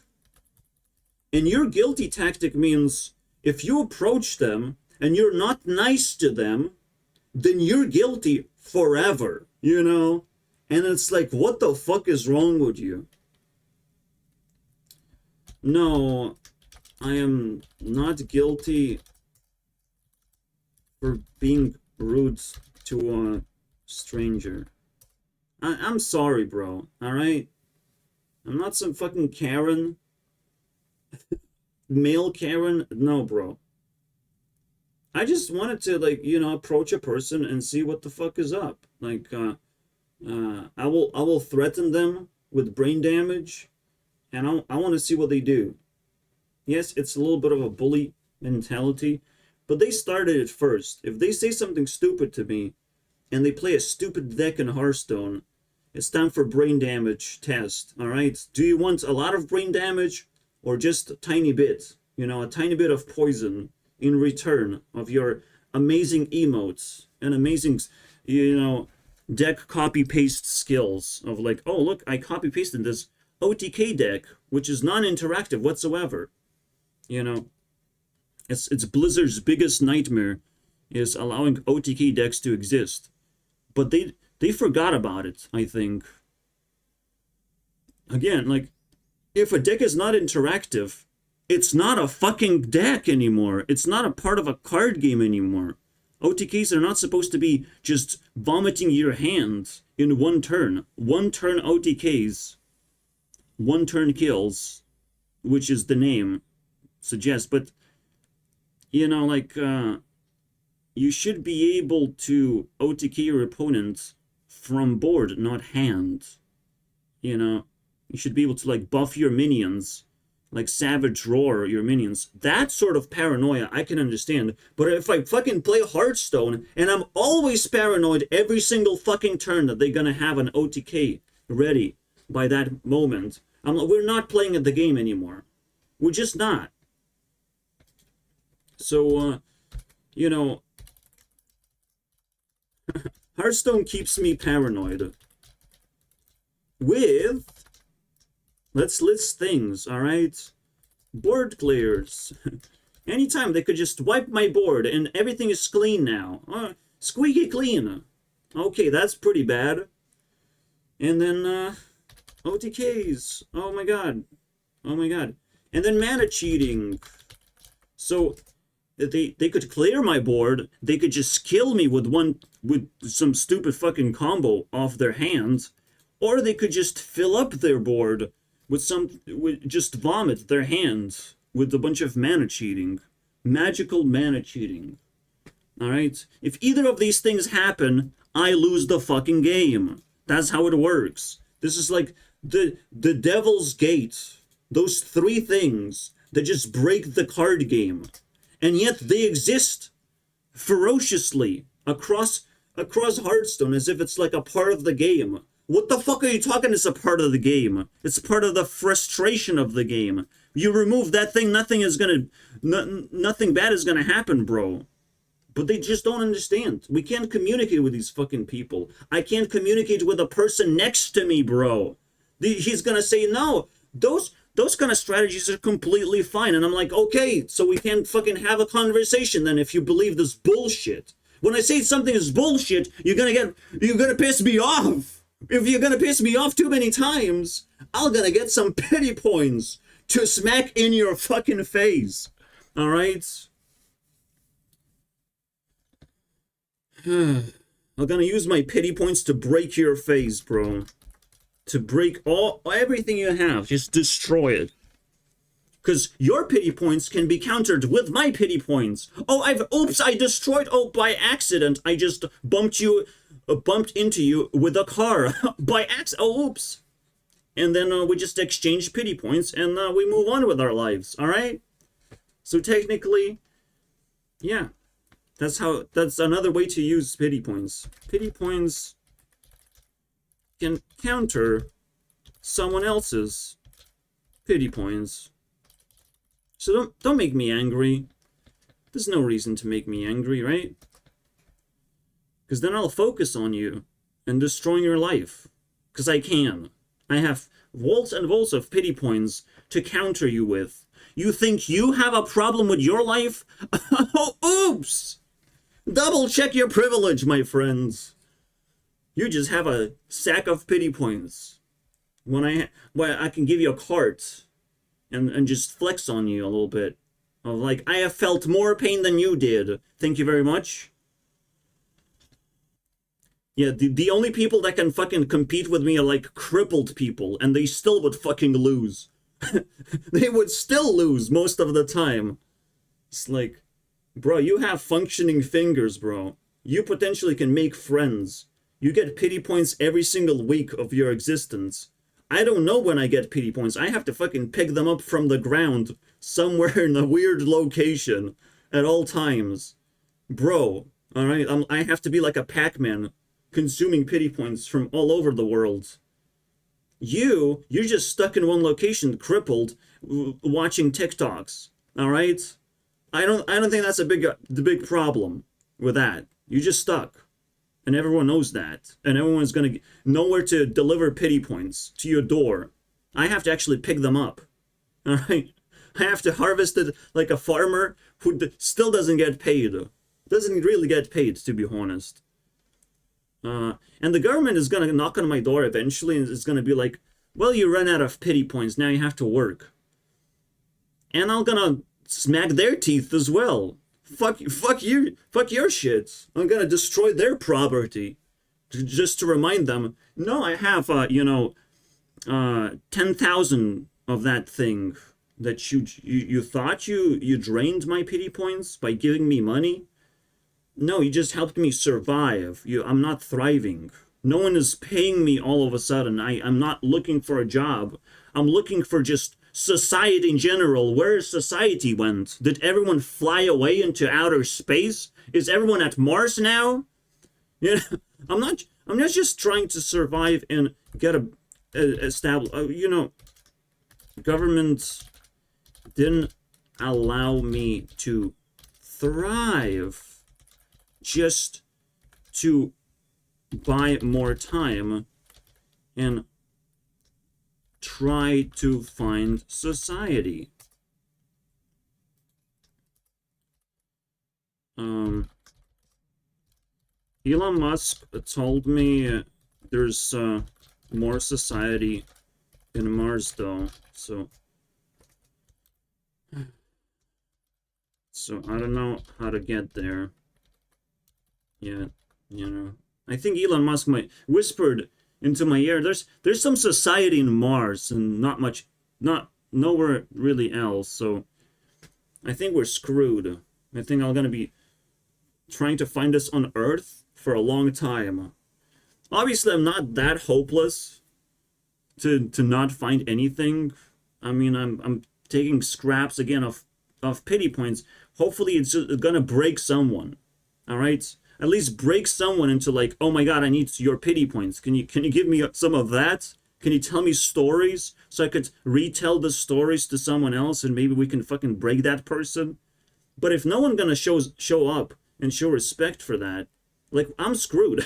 And "you're guilty" tactic means if you approach them and you're not nice to them, then you're guilty forever, you know? And it's like, what the fuck is wrong with you? No, I am not guilty for being rude to a stranger. I'm sorry, bro, alright? I'm not some fucking Karen. Male Karen. No, bro. I just wanted to, like, you know, approach a person and see what the fuck is up. Like, I will threaten them with brain damage, and I want to see what they do. Yes, it's a little bit of a bully mentality, but they started it first. If they say something stupid to me, and they play a stupid deck in Hearthstone, it's time for brain damage test, alright? Do you want a lot of brain damage, or just a tiny bit? You know, a tiny bit of poison in return of your amazing emotes and amazing, you know, deck copy-paste skills of like, oh, look, I copy-pasted this OTK deck, which is non-interactive whatsoever. You know, it's Blizzard's biggest nightmare is allowing OTK decks to exist. But they forgot about it, I think. Again, like, if a deck is not interactive, it's not a fucking deck anymore. It's not a part of a card game anymore. OTKs are not supposed to be just vomiting your hand in one turn. One turn OTKs, one turn kills, which is the name suggests. But, you know, like, you should be able to OTK your opponent from board, not hand. You know, you should be able to, like, buff your minions, like Savage Roar your minions. That sort of paranoia I can understand. But if I fucking play Hearthstone and I'm always paranoid every single fucking turn that they're gonna have an OTK ready by that moment, we're not playing at the game anymore. We're just not. So, you know, Hearthstone keeps me paranoid. With, let's list things, alright? Board clears. Anytime they could just wipe my board and everything is clean now. Squeaky clean. Okay, that's pretty bad. And then, OTKs. Oh my god. Oh my god. And then mana cheating. So, they could clear my board, they could just kill me with some stupid fucking combo off their hands, or they could just fill up their board with just vomit their hands with a bunch of mana cheating. Magical mana cheating. Alright? If either of these things happen, I lose the fucking game. That's how it works. This is like the Devil's Gate. Those three things. that just break the card game. And yet they exist ferociously across Hearthstone as if it's like a part of the game. What the fuck are you talking is a part of the game? It's part of the frustration of the game. You remove that thing, nothing bad is gonna happen, bro. But they just don't understand. We can't communicate with these fucking people. I can't communicate with the person next to me, bro. He's gonna say, no, those kind of strategies are completely fine. And I'm like, okay, so we can't fucking have a conversation then if you believe this bullshit. When I say something is bullshit, you're gonna piss me off. If you're gonna piss me off too many times, I'm gonna get some pity points to smack in your fucking face. Alright? I'm gonna use my pity points to break your face, bro. To break everything you have. Just destroy it. Because your pity points can be countered with my pity points. Oops, I destroyed, by accident. I just bumped into you with a car. By accident, oops. And then we just exchange pity points and we move on with our lives, alright? So technically, yeah. That's another way to use pity points. Pity points can counter someone else's pity points. So don't make me angry. There's no reason to make me angry, right? Because then I'll focus on you and destroying your life. Because I can. I have volts and volts of pity points to counter you with. You think you have a problem with your life? Oops! Double check your privilege, my friends. You just have a sack of pity points. When I can give you a cart and just flex on you a little bit. Of like, I have felt more pain than you did. Thank you very much. Yeah, the only people that can fucking compete with me are like crippled people, and they still would fucking lose. They would still lose most of the time. It's like, bro, you have functioning fingers, bro. You potentially can make friends. You get pity points every single week of your existence. I don't know when I get pity points. I have to fucking pick them up from the ground somewhere in a weird location at all times. Bro, alright? I have to be like a Pac-Man consuming pity points from all over the world. You're just stuck in one location, crippled, watching TikToks. Alright? I don't think that's the big problem with that. You're just stuck. And everyone knows that. And everyone's gonna know where to deliver pity points to your door. I have to actually pick them up. Alright? I have to harvest it like a farmer who still doesn't get paid. Doesn't really get paid, to be honest. And the government is gonna knock on my door eventually and it's gonna be like, well, you ran out of pity points, now you have to work. And I'm gonna smack their teeth as well. Fuck your shit. I'm gonna destroy their property. Just to remind them, no, I have, 10,000 of that thing that you thought you drained my pity points by giving me money. No, you just helped me survive. I'm not thriving. No one is paying me all of a sudden. I'm not looking for a job. I'm looking for just society in general. Where society went? Did everyone fly away into outer space? Is everyone at Mars now? You know, I'm not just trying to survive and get established. Government didn't allow me to thrive. Just to buy more time and try to find society. Elon Musk told me there's more society in Mars though, so I don't know how to get there. Yeah, I think Elon Musk might whispered into my ear, there's some society in Mars and not nowhere really else, so I think we're screwed. I think I'm gonna be trying to find this on Earth for a long time. Obviously, I'm not that hopeless to not find anything. I mean, I'm taking scraps again of pity points. Hopefully it's gonna break someone. All right, at least break someone into like, oh my god, I need your pity points. Can you give me some of that? Can you tell me stories so I could retell the stories to someone else and maybe we can fucking break that person? But if no one gonna show up and show respect for that, like, I'm screwed.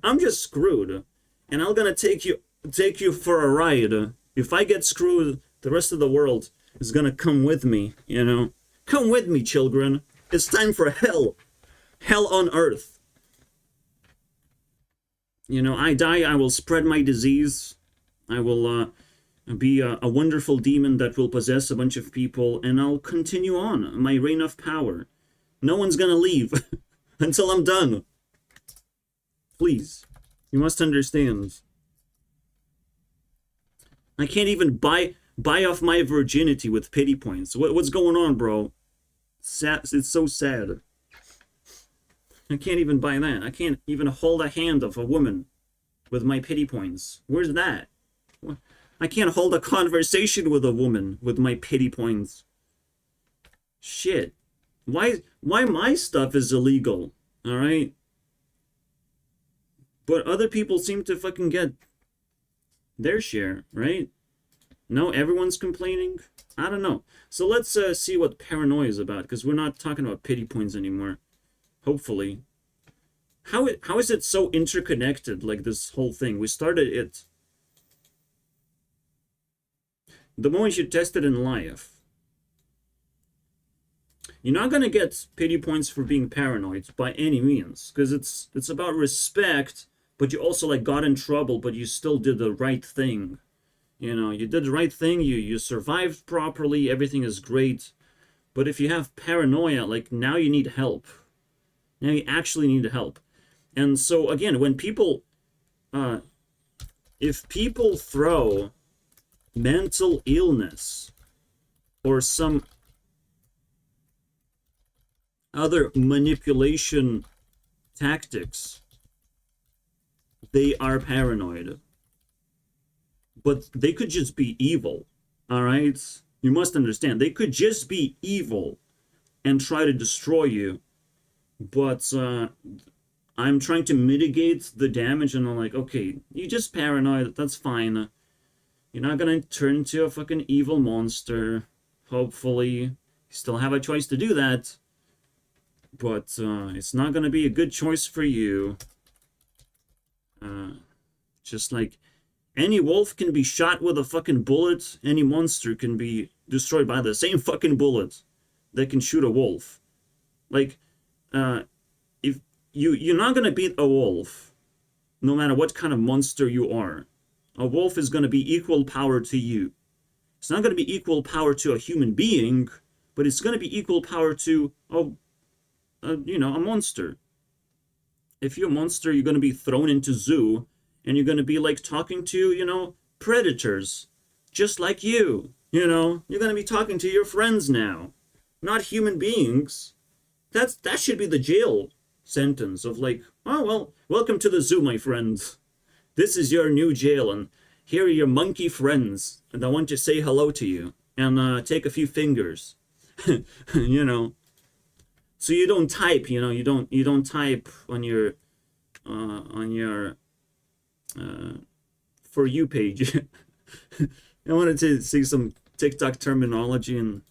I'm just screwed, and I'm gonna take you for a ride. If I get screwed, the rest of the world is gonna come with me. You know, come with me, children. It's time for hell, hell on earth. You know, I die, I will spread my disease. I will be a wonderful demon that will possess a bunch of people, and I'll continue on my reign of power. No one's gonna leave until I'm done. Please, you must understand. I can't even buy off my virginity with pity points. What's going on, bro? Sad, it's so sad. I can't even buy that. I can't even hold a hand of a woman with my pity points. Where's that? I can't hold a conversation with a woman with my pity points. Shit. Why my stuff is illegal? All right? But other people seem to fucking get their share, right? No, everyone's complaining? I don't know. So let's see what Paranoia is about, because we're not talking about pity points anymore. Hopefully. How is it so interconnected, like this whole thing? We started it the moment you test it in life. You're not gonna get pity points for being paranoid by any means, because it's about respect, but you also like got in trouble, but you still did the right thing. You know, you did the right thing, you survived properly, everything is great. But if you have paranoia, like, now you need help. Now you actually need help. And so again, when people if people throw mental illness or some other manipulation tactics, they are paranoid. But they could just be evil, all right? You must understand, they could just be evil and try to destroy you. But I'm trying to mitigate the damage, and I'm like, okay, you just paranoid, that's fine. You're not gonna turn into a fucking evil monster, hopefully. You still have a choice to do that. But it's not gonna be a good choice for you. Just like any wolf can be shot with a fucking bullet, any monster can be destroyed by the same fucking bullet that can shoot a wolf. Like, if you're not gonna beat a wolf, no matter what kind of monster you are. A wolf is gonna be equal power to you. It's not gonna be equal power to a human being, but it's gonna be equal power to you know, a monster. If you're a monster, you're gonna be thrown into zoo, and you're gonna be like talking to, you know, predators, just like you. You know, you're gonna be talking to your friends now, not human beings. That should be the jail sentence of like, oh well, welcome to the zoo, my friends. This is your new jail, and here are your monkey friends, and I want to say hello to you and take a few fingers. You know. So you don't type, you know, you don't type on your For You page. I wanted to see some TikTok terminology, and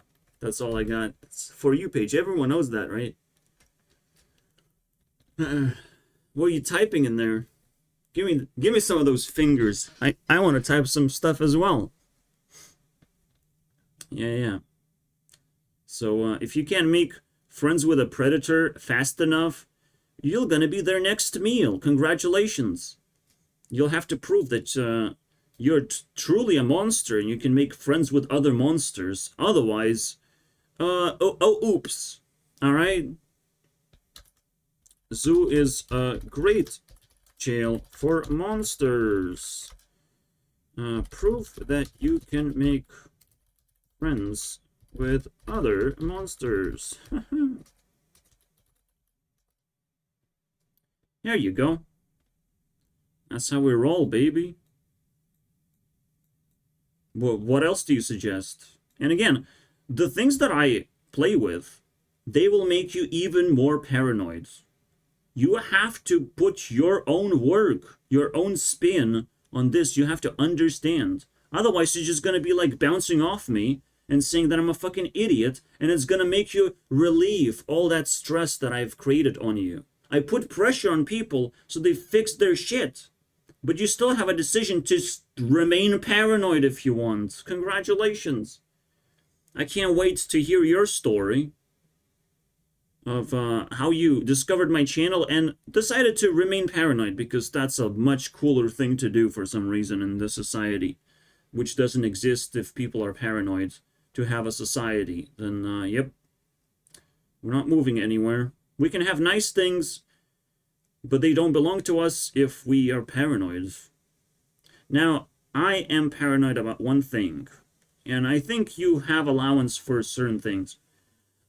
that's all I got. It's For You page. Everyone knows that, right? What are you typing in there? Give me some of those fingers. I want to type some stuff as well. Yeah. So if you can't make friends with a predator fast enough, you're gonna be their next meal. Congratulations. You'll have to prove that you're truly a monster and you can make friends with other monsters. Otherwise, oops. All right. Zoo is a great jail for monsters. Proof that you can make friends with other monsters. There you go. That's how we roll, baby. What else do you suggest? And again, the things that I play with, they will make you even more paranoid. You have to put your own work, your own spin on this. You have to understand. Otherwise, you're just going to be like bouncing off me and saying that I'm a fucking idiot, and it's going to make you relieve all that stress that I've created on you. I put pressure on people so they fix their shit. But you still have a decision to remain paranoid if you want. Congratulations. I can't wait to hear your story of how you discovered my channel and decided to remain paranoid, because that's a much cooler thing to do for some reason in this society, which doesn't exist if people are paranoid. To have a society, then yep, we're not moving anywhere. We can have nice things, but they don't belong to us if we are paranoid. Now, I am paranoid about one thing, and I think you have allowance for certain things.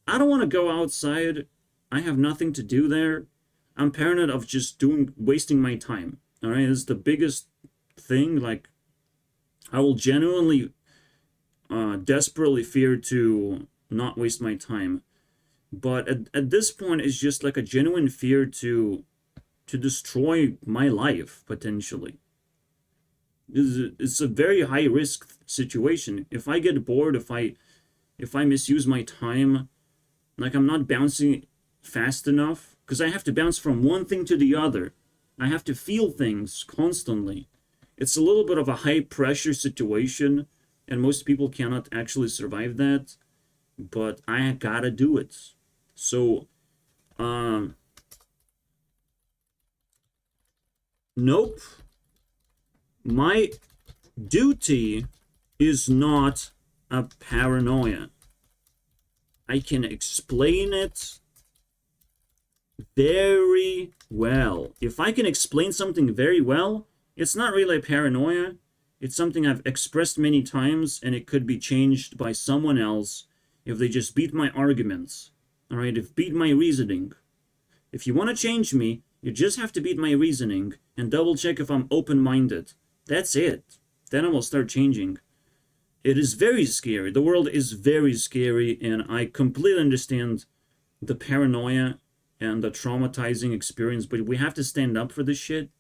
I don't want to go outside. I have nothing to do there. I'm paranoid of just wasting my time. All right, it's the biggest thing. Like, I will genuinely, desperately fear to not waste my time. But at this point, it's just like a genuine fear to destroy my life, potentially. It's a very high risk situation. If I get bored, if I misuse my time, like I'm not bouncing fast enough, because I have to bounce from one thing to the other. I have to feel things constantly. It's a little bit of a high pressure situation, and most people cannot actually survive that, but I gotta do it. So, nope. My duty is not a paranoia. I can explain it very well. If I can explain something very well, it's not really a paranoia. It's something I've expressed many times, and it could be changed by someone else if they just beat my arguments. All right, beat my reasoning. If you want to change me, you just have to beat my reasoning and double check if I'm open-minded. That's it. Then I will start changing. It is very scary. The world is very scary, and I completely understand the paranoia and the traumatizing experience, but we have to stand up for this shit.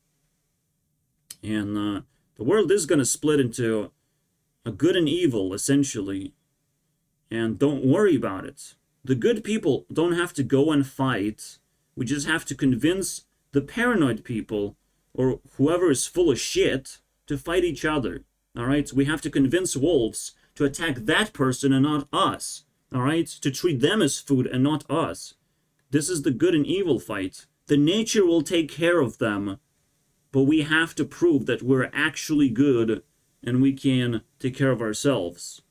And the world is going to split into a good and evil, essentially. And don't worry about it. The good people don't have to go and fight. We just have to convince the paranoid people, or whoever is full of shit, to fight each other. All right? We have to convince wolves to attack that person and not us. All right? To treat them as food and not us. This is the good and evil fight. The nature will take care of them, but we have to prove that we're actually good and we can take care of ourselves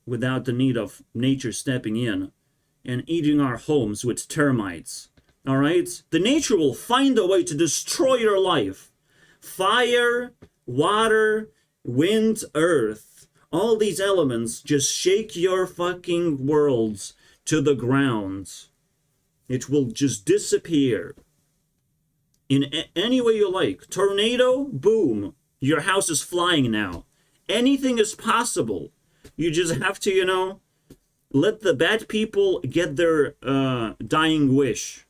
without the need of nature stepping in and eating our homes with termites. All right? The nature will find a way to destroy your life. Fire, water, wind, earth, all these elements just shake your fucking worlds to the ground. It will just disappear in any way you like. Tornado, boom, your house is flying now. Anything is possible. You just have to, let the bad people get their dying wish.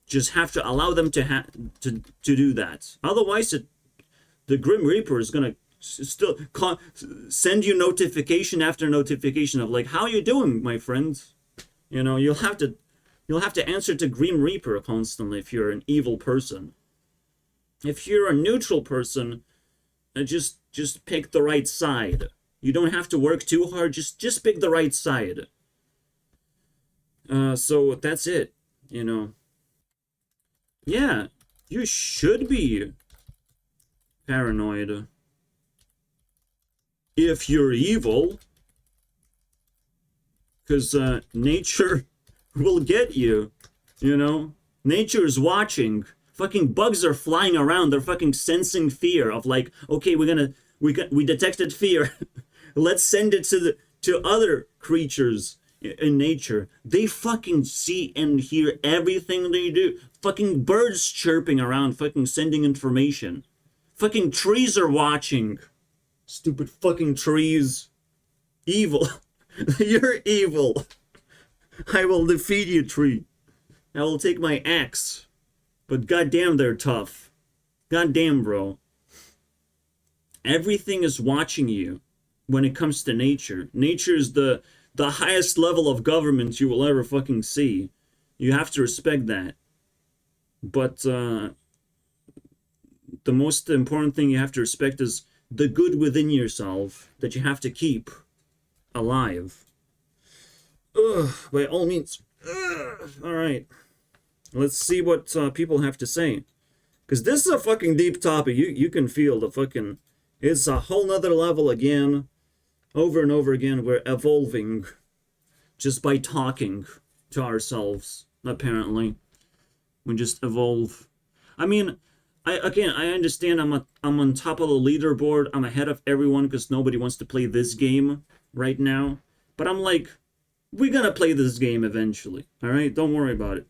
Just have to allow them to do that. Otherwise, the Grim Reaper is gonna still send you notification after notification of like, how you doing, my friend? You'll have to answer to Grim Reaper constantly if you're an evil person. If you're a neutral person, just pick the right side. You don't have to work too hard. Just pick the right side. So that's it. Yeah, you should be paranoid. If you're evil, because nature will get you. Nature is watching. Fucking bugs are flying around. They're fucking sensing fear of like, okay, we detected fear. Let's send it to other creatures in nature. They fucking see and hear everything they do. Fucking birds chirping around, fucking sending information. Fucking trees are watching. Stupid fucking trees. Evil. You're evil. I will defeat you, tree. I will take my axe. But goddamn, they're tough. Goddamn, bro. Everything is watching you when it comes to nature. Nature is the highest level of government you will ever fucking see. You have to respect that. But the most important thing you have to respect is the good within yourself that you have to keep alive. Ugh, by all means. Ugh. All right. Let's see what people have to say. Because this is a fucking deep topic. You can feel the fucking... It's a whole nother level again. Over and over again, we're evolving just by talking to ourselves, apparently. We just evolve. I mean, I understand I'm on top of the leaderboard. I'm ahead of everyone because nobody wants to play this game right now. But I'm like, we're gonna play this game eventually, alright? Don't worry about it.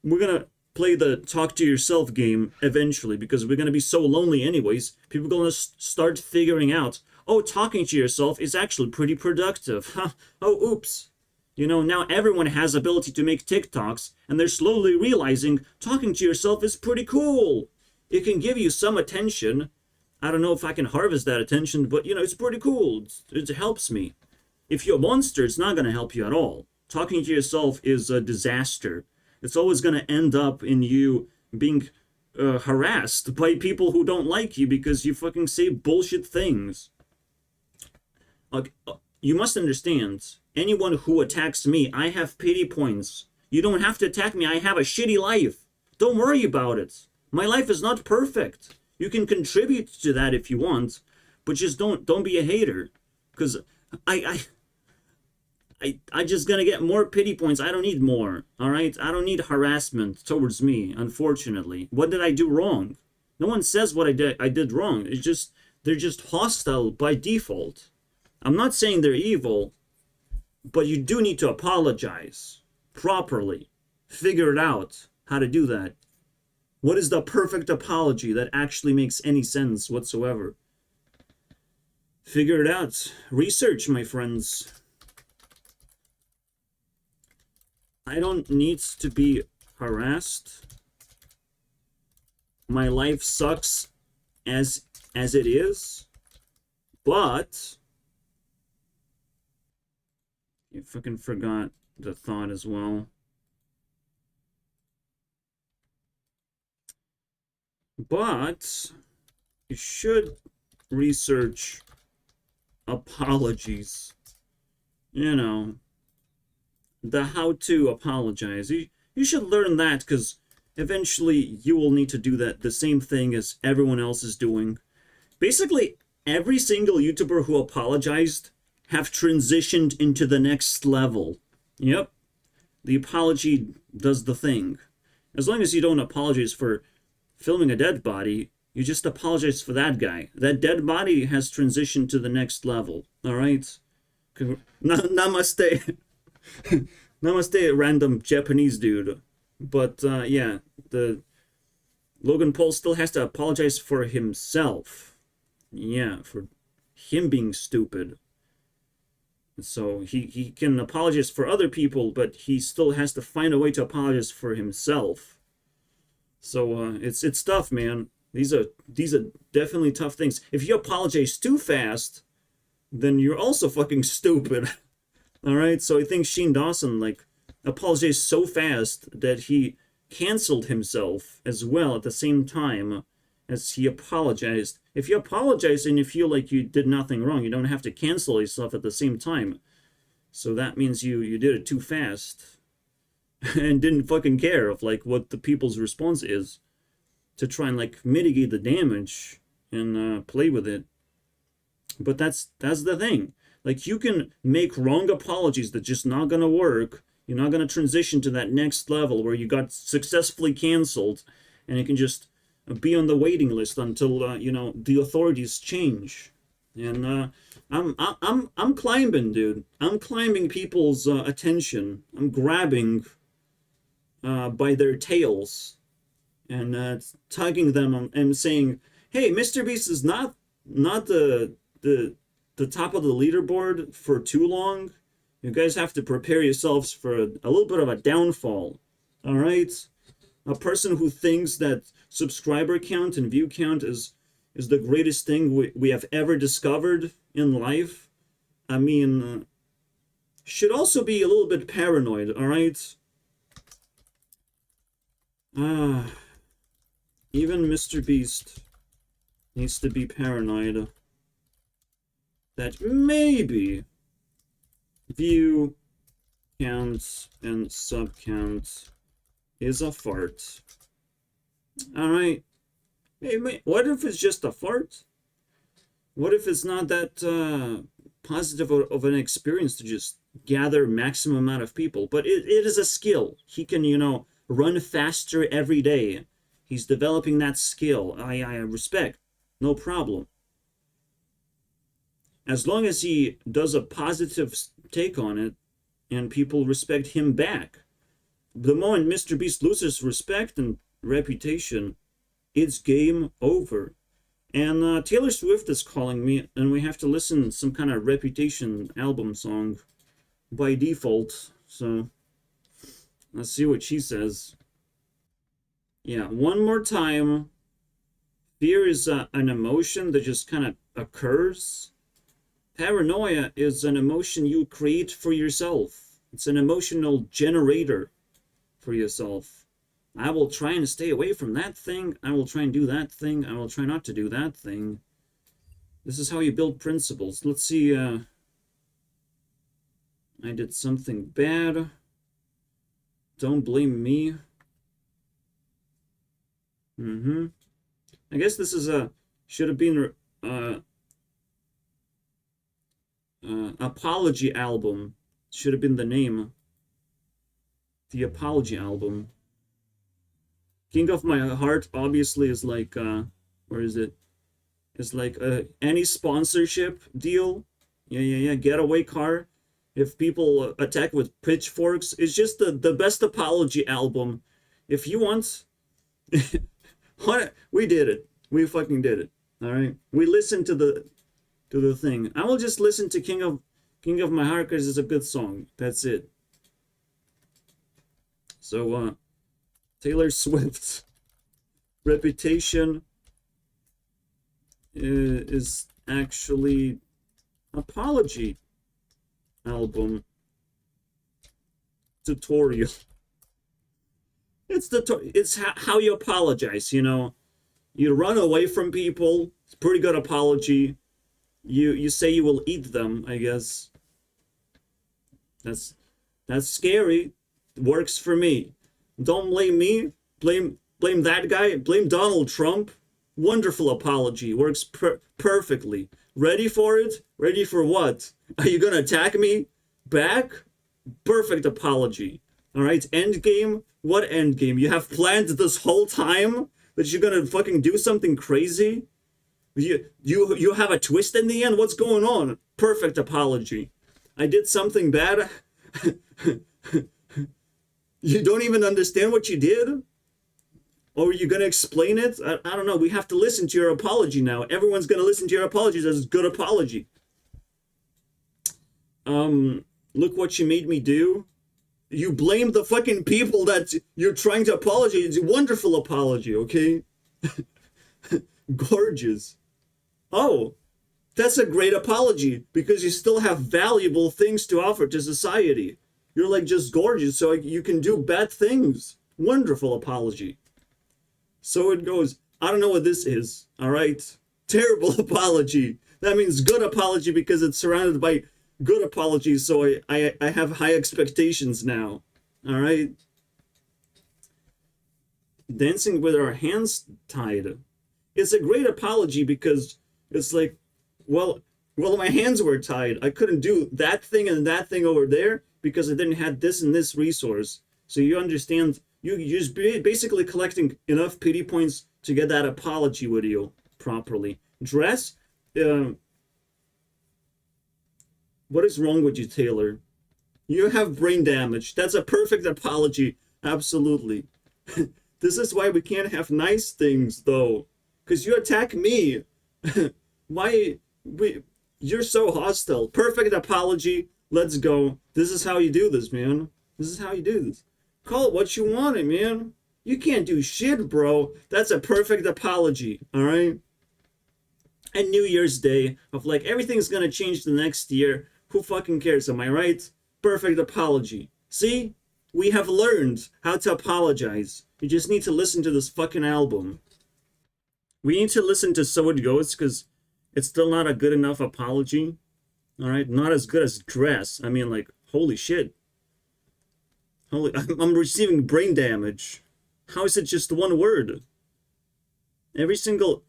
We're gonna play the talk to yourself game eventually because we're gonna be so lonely anyways. People are gonna start figuring out, oh, talking to yourself is actually pretty productive. Huh? Oh, oops. You know, now everyone has ability to make TikToks, and they're slowly realizing talking to yourself is pretty cool. It can give you some attention. I don't know if I can harvest that attention, but, you know, it's pretty cool. It helps me. If you're a monster, it's not going to help you at all. Talking to yourself is a disaster. It's always going to end up in you being harassed by people who don't like you because you fucking say bullshit things. Like, you must understand, anyone who attacks me, I have pity points. You don't have to attack me. I have a shitty life. Don't worry about it. My life is not perfect. You can contribute to that if you want, but just don't be a hater. Because I just gonna get more pity points. I don't need more. Alright? I don't need harassment towards me, unfortunately. What did I do wrong? No one says what I did wrong. It's just they're just hostile by default. I'm not saying they're evil, but you do need to apologize properly. Figure it out how to do that. What is the perfect apology that actually makes any sense whatsoever? Figure it out. Research, my friends. I don't need to be harassed. My life sucks as it is, but you fucking forgot the thought as well. But you should research apologies. You know, the how to apologize. You should learn that because eventually you will need to do that, the same thing as everyone else is doing. Basically, every single YouTuber who apologized have transitioned into the next level. Yep. The apology does the thing. As long as you don't apologize for filming a dead body, you just apologize for that guy. That dead body has transitioned to the next level. Alright? Namaste. Namaste, random Japanese dude. But, yeah, the Logan Paul still has to apologize for himself. Yeah, for him being stupid. So he can apologize for other people, but he still has to find a way to apologize for himself. So it's tough, man. These are definitely tough things. If you apologize too fast, then you're also fucking stupid. All right. So I think Shane Dawson like apologized so fast that he canceled himself as well at the same time as he apologized. If you apologize and you feel like you did nothing wrong, you don't have to cancel yourself at the same time. So that means you did it too fast and didn't fucking care of like what the people's response is to try and like mitigate the damage and play with it. But that's the thing. Like you can make wrong apologies that just not gonna work. You're not gonna transition to that next level where you got successfully canceled, and you can just be on the waiting list until you know the authorities change. And I'm climbing, dude. I'm climbing people's attention. I'm grabbing by their tails and tugging them and saying, "Hey, Mr. Beast is not the top of the leaderboard for too long. You guys have to prepare yourselves for a little bit of a downfall. All right? A person who thinks that subscriber count and view count is the greatest thing we have ever discovered in life, I mean, should also be a little bit paranoid, all right? Even Mr. Beast needs to be paranoid that maybe view count and sub count is a fart. Alright. What if it's just a fart? What if it's not that positive of an experience to just gather maximum amount of people? But it is a skill. He can, you know, run faster every day. He's developing that skill. I respect. No problem. As long as he does a positive take on it and people respect him back. The moment Mr. Beast loses respect and reputation, it's game over. And Taylor Swift is calling me, and we have to listen to some kind of Reputation album song by default. So let's see what she says. Yeah, one more time. Fear is an emotion that just kind of occurs. Paranoia is an emotion you create for yourself. It's an emotional generator for yourself. I will try and stay away from that thing. I will try and do that thing. I will try not to do that thing. This is how you build principles. Let's see. I did something bad. Don't blame me. I guess this is should have been apology album. Should have been the name. The apology album. King of My Heart obviously is like where is it? It's like any sponsorship deal. Yeah. Getaway car. If people attack with pitchforks, it's just the best apology album. If you want, we did it. We fucking did it. All right. We listened to the thing. I will just listen to King of My Heart because it's a good song. That's it. So Taylor Swift's Reputation is actually apology album tutorial. It's how you apologize, you know. You run away from people. It's a pretty good apology. You say you will eat them, I guess. That's scary. Works for me. Don't blame me. Blame that guy. Blame Donald Trump. Wonderful apology. Works perfectly. Ready for it? Ready for what? Are you gonna attack me back? Perfect apology. All right. End game. What end game? You have planned this whole time that you're gonna fucking do something crazy? You have a twist in the end? What's going on? Perfect apology. I did something bad. You don't even understand what you did? Or are you going to explain it? I don't know. We have to listen to your apology now. Everyone's going to listen to your apologies as a good apology. Look what you made me do. You blame the fucking people that you're trying to apologize. It's a wonderful apology, okay? Gorgeous. Oh, that's a great apology because you still have valuable things to offer to society. You're like just gorgeous, so you can do bad things. Wonderful apology. So it goes. I don't know what this is, all right? Terrible apology. That means good apology because it's surrounded by good apologies, so I have high expectations now, all right? Dancing with our hands tied. It's a great apology because it's like, well, my hands were tied. I couldn't do that thing and that thing over there because I didn't have this and this resource. So you understand, you're just basically collecting enough pity points to get that apology video properly. Dress, what is wrong with you, Taylor? You have brain damage. That's a perfect apology. Absolutely. This is why we can't have nice things, though. Because you attack me. Why? You're so hostile. Perfect apology. Let's go. This is how you do this, man. This is how you do this. Call it what you want it, man. You can't do shit, bro. That's a perfect apology, all right? And New Year's Day of like, everything's gonna change the next year. Who fucking cares, am I right? Perfect apology. See? We have learned how to apologize. You just need to listen to this fucking album. We need to listen to So It Goes, because it's still not a good enough apology. Alright? Not as good as Dress. I mean, like, holy shit. I'm receiving brain damage. How is it just one word? Every single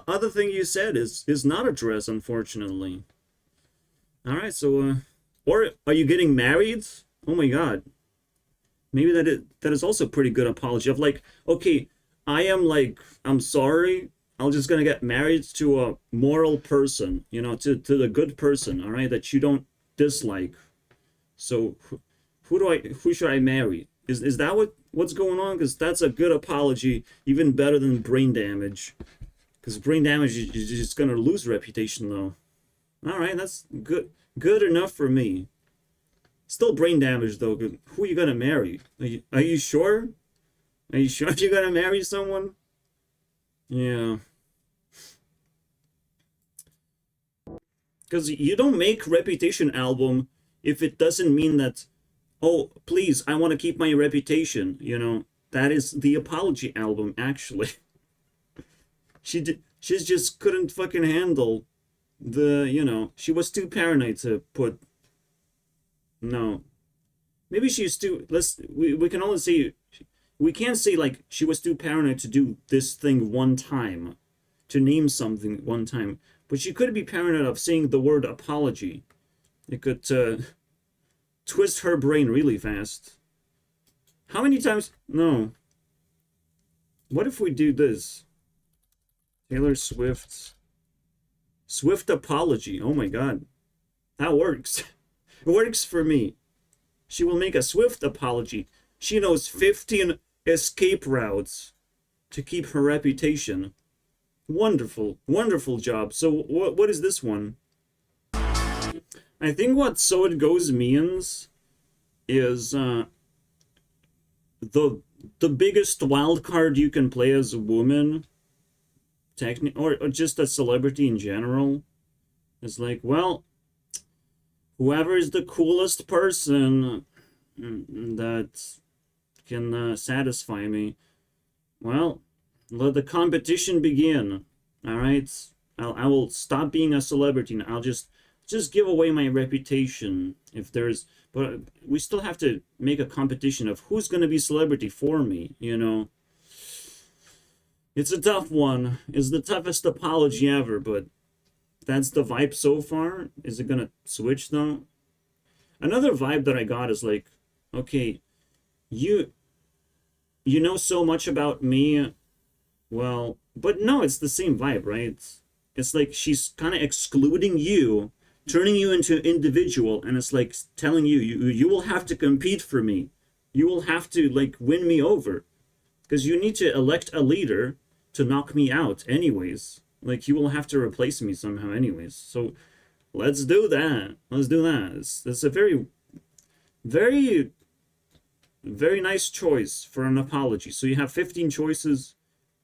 other thing you said is not Dress, unfortunately. Alright, so, or are you getting married? Oh my god. Maybe that is also a pretty good apology of like, okay, I'm sorry, I'm just gonna get married to a moral person, you know, to the good person, all right, that you don't dislike. So who should I marry? Is that what's going on? Because that's a good apology, even better than brain damage. Because brain damage, you're just gonna lose reputation though. All right, that's good enough for me. Still brain damage though. Who are you gonna marry? Are you sure? Are you sure you're gonna marry someone? Yeah. Because you don't make Reputation album if it doesn't mean that, oh, please, I want to keep my reputation, you know. That is the apology album, actually. She just couldn't fucking handle the, you know, she was too paranoid to put, no. Maybe she's too, we can only say, we can't say like she was too paranoid to do this thing one time, to name something one time. But she could be paranoid of saying the word apology. It could twist her brain really fast. How many times? No. What if we do this? Taylor Swift apology. Oh my god. That works. It works for me. She will make a swift apology. She knows 15 escape routes to keep her reputation. Wonderful. Wonderful job. So what is this one? I think what So It Goes means is the biggest wild card you can play as a woman, or just a celebrity in general, is like, well, whoever is the coolest person that can satisfy me, well, let the competition begin. All right, I will stop being a celebrity and I'll just give away my reputation if there's. But we still have to make a competition of who's going to be celebrity for me, you know. It's a tough one. It's the toughest apology ever, but that's the vibe so far. Is it going to switch though? Another vibe that I got is like, okay, you know so much about me. Well, but no, it's the same vibe, right? It's like she's kind of excluding you, turning you into individual, and it's like telling you will have to compete for me. You will have to like win me over, because you need to elect a leader to knock me out anyways. Like you will have to replace me somehow anyways. So let's do that. Let's do that. It's a very, very, very nice choice for an apology. So you have 15 choices.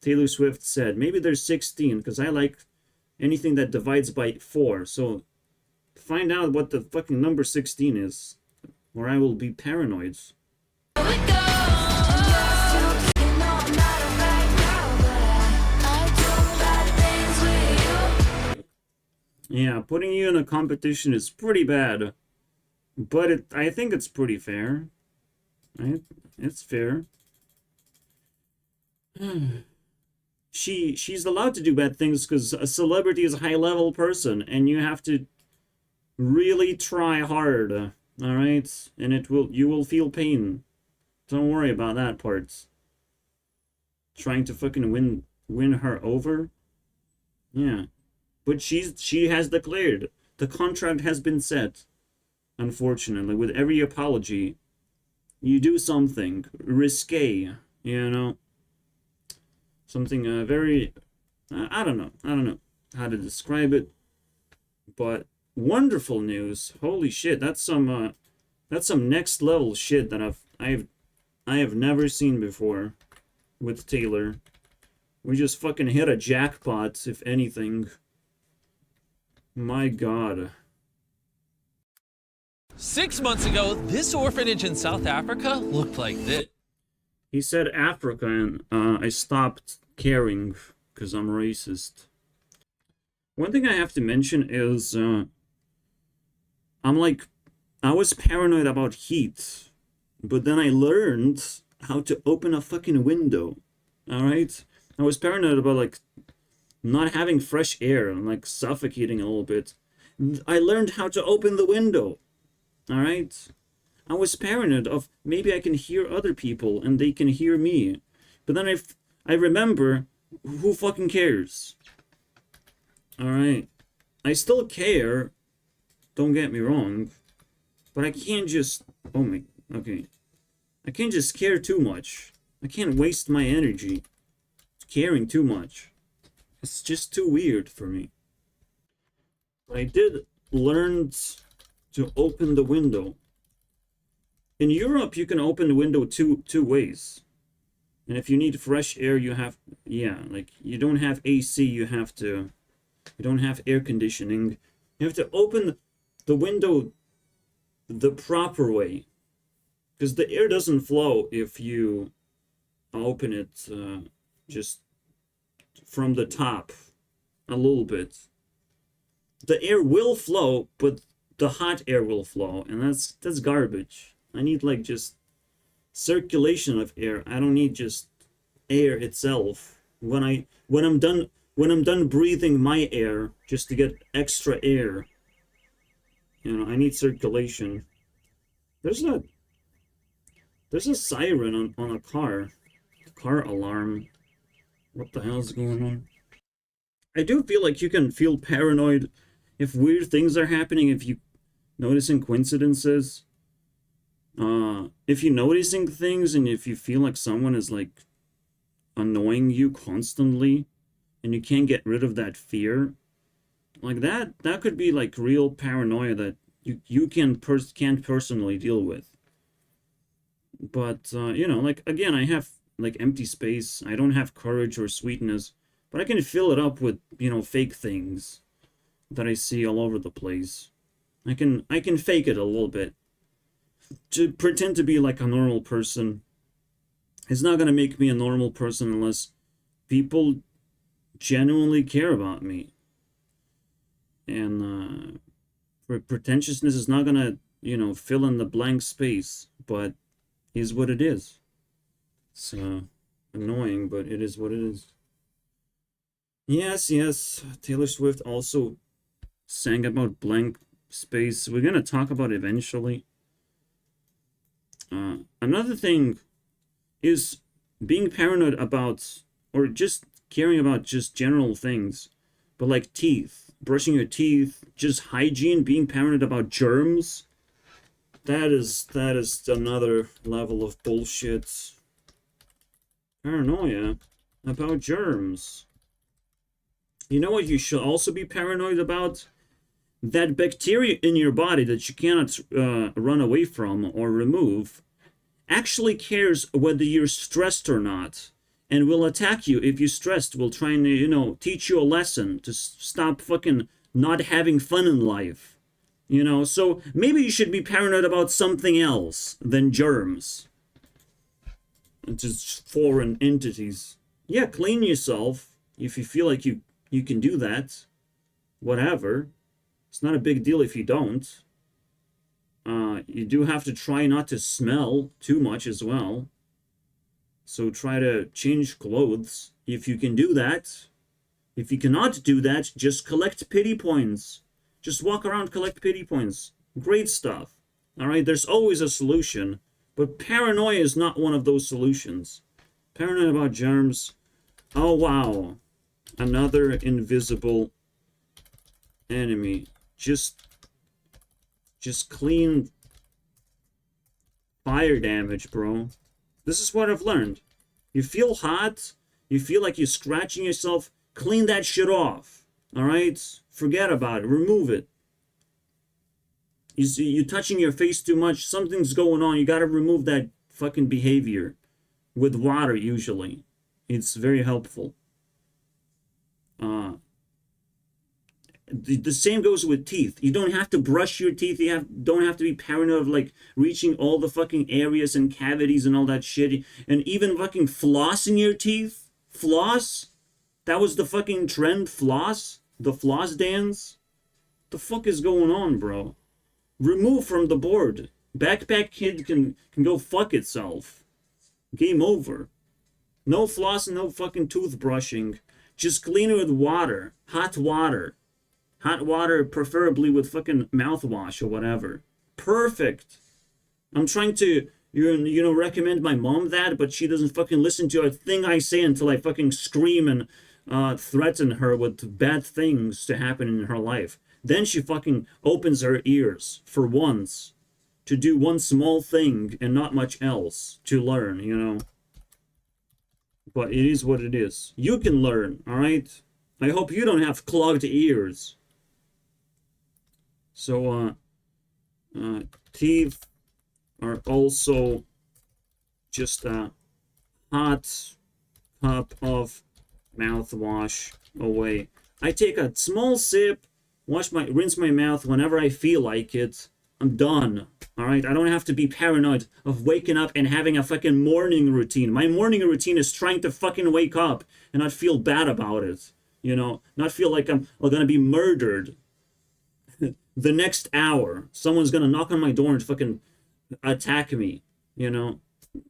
Taylor Swift said maybe there's 16, because I like anything that divides by 4. So find out what the fucking number 16 is, or I will be paranoid. Yeah, putting you in a competition is pretty bad, but I think it's pretty fair. Right? It's fair. She's allowed to do bad things because a celebrity is a high-level person, and you have to really try hard, all right? And you will feel pain. Don't worry about that part. Trying to fucking win her over? Yeah. But she has declared. The contract has been set. Unfortunately, with every apology, you do something risque, you know? Something very... I don't know how to describe it, but wonderful news. Holy shit, that's some next level shit that I have never seen before with Taylor. We just fucking hit a jackpot, if anything. My god. 6 months ago, this orphanage in South Africa looked like this. He said Africa, and I stopped caring because I'm racist. One thing I have to mention is I was paranoid about heat, but then I learned how to open a fucking window. Alright? I was paranoid about, like, not having fresh air and, like, suffocating a little bit. I learned how to open the window. Alright? I was paranoid of maybe I can hear other people and they can hear me. But then I remember, who fucking cares? Alright. I still care, don't get me wrong, but I can't just... Oh my... Okay. I can't just care too much. I can't waste my energy caring too much. It's just too weird for me. I did learn to open the window. In Europe, you can open the window two ways. And if you need fresh air, you have... Yeah, like, you don't have AC, you don't have air conditioning. You have to open the window the proper way. Because the air doesn't flow if you open it just from the top a little bit. The air will flow, but the hot air will flow, and that's garbage. I need, like, just circulation of air. I don't need just air itself. When I'm done breathing my air just to get extra air, you know, I need circulation. There's a siren on a car alarm. What the hell is going on? I do feel like you can feel paranoid if weird things are happening, if you noticing coincidences. If you're noticing things and if you feel like someone is, like, annoying you constantly and you can't get rid of that fear, like that could be, like, real paranoia that you can't personally deal with. But you know, like, again, I have, like, empty space. I don't have courage or sweetness, but I can fill it up with, you know, fake things that I see all over the place. I can fake it a little bit to pretend to be like a normal person. It's not gonna make me a normal person unless people genuinely care about me. And pretentiousness is not gonna, you know, fill in the blank space, but is what it is. It's annoying, but it is what it is. Yes, Taylor Swift also sang about blank space. We're gonna talk about it eventually. Another thing is being paranoid about, or just caring about just general things, but like teeth, brushing your teeth, just hygiene, being paranoid about germs. That is another level of bullshit. Paranoia about germs. You know what you should also be paranoid about? That bacteria in your body that you cannot run away from or remove actually cares whether you're stressed or not, and will attack you if you're stressed, will try and, you know, teach you a lesson to stop fucking not having fun in life. You know, so maybe you should be paranoid about something else than germs. Just foreign entities. Yeah, clean yourself if you feel like you can do that. Whatever. It's not a big deal if you don't. You do have to try not to smell too much as well. So try to change clothes if you can do that. If you cannot do that, just collect pity points. Just walk around, collect pity points. Great stuff. Alright, there's always a solution. But paranoia is not one of those solutions. Paranoia about germs. Oh, wow. Another invisible enemy. Just clean fire damage, bro. This is what I've learned. You feel hot, you feel like you're scratching yourself, clean that shit off. Alright? Forget about it. Remove it. You see, you touching your face too much, something's going on. You gotta remove that fucking behavior with water usually. It's very helpful. The same goes with teeth. You don't have to brush your teeth. Don't have to be paranoid of like reaching all the fucking areas and cavities and all that shit. And even fucking flossing your teeth. Floss? That was the fucking trend, floss? The floss dance? The fuck is going on, bro? Remove from the board. Backpack Kid can go fuck itself. Game over. No floss and no fucking toothbrushing. Just clean it with water. Hot water. Hot water, preferably with fucking mouthwash or whatever. Perfect. I'm trying to, recommend my mom that, but she doesn't fucking listen to a thing I say until I fucking scream and threaten her with bad things to happen in her life. Then she fucking opens her ears for once to do one small thing and not much else to learn, But it is what it is. You can learn, all right? I hope you don't have clogged ears. So, teeth are also just a hot cup of mouthwash away. I take a small sip, rinse my mouth whenever I feel like it. I'm done. All right, I don't have to be paranoid of waking up and having a fucking morning routine. My morning routine is trying to fucking wake up and not feel bad about it. Not feel like I'm gonna be murdered. The next hour, someone's gonna knock on my door and fucking attack me,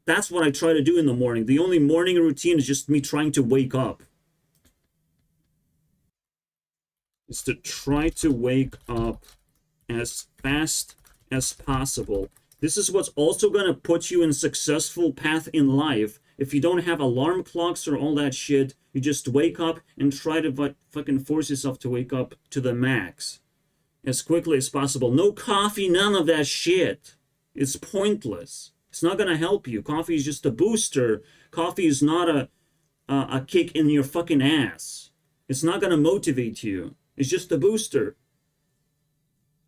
That's what I try to do in the morning. The only morning routine is just me trying to wake up. Is to try to wake up as fast as possible. This is what's also gonna put you in a successful path in life. If you don't have alarm clocks or all that shit, you just wake up and try to fucking force yourself to wake up to the max. As quickly as possible. No coffee, none of that shit. It's pointless. It's not gonna help you. Coffee is just a booster. Coffee is not a kick in your fucking ass. It's not gonna motivate you. It's just a booster.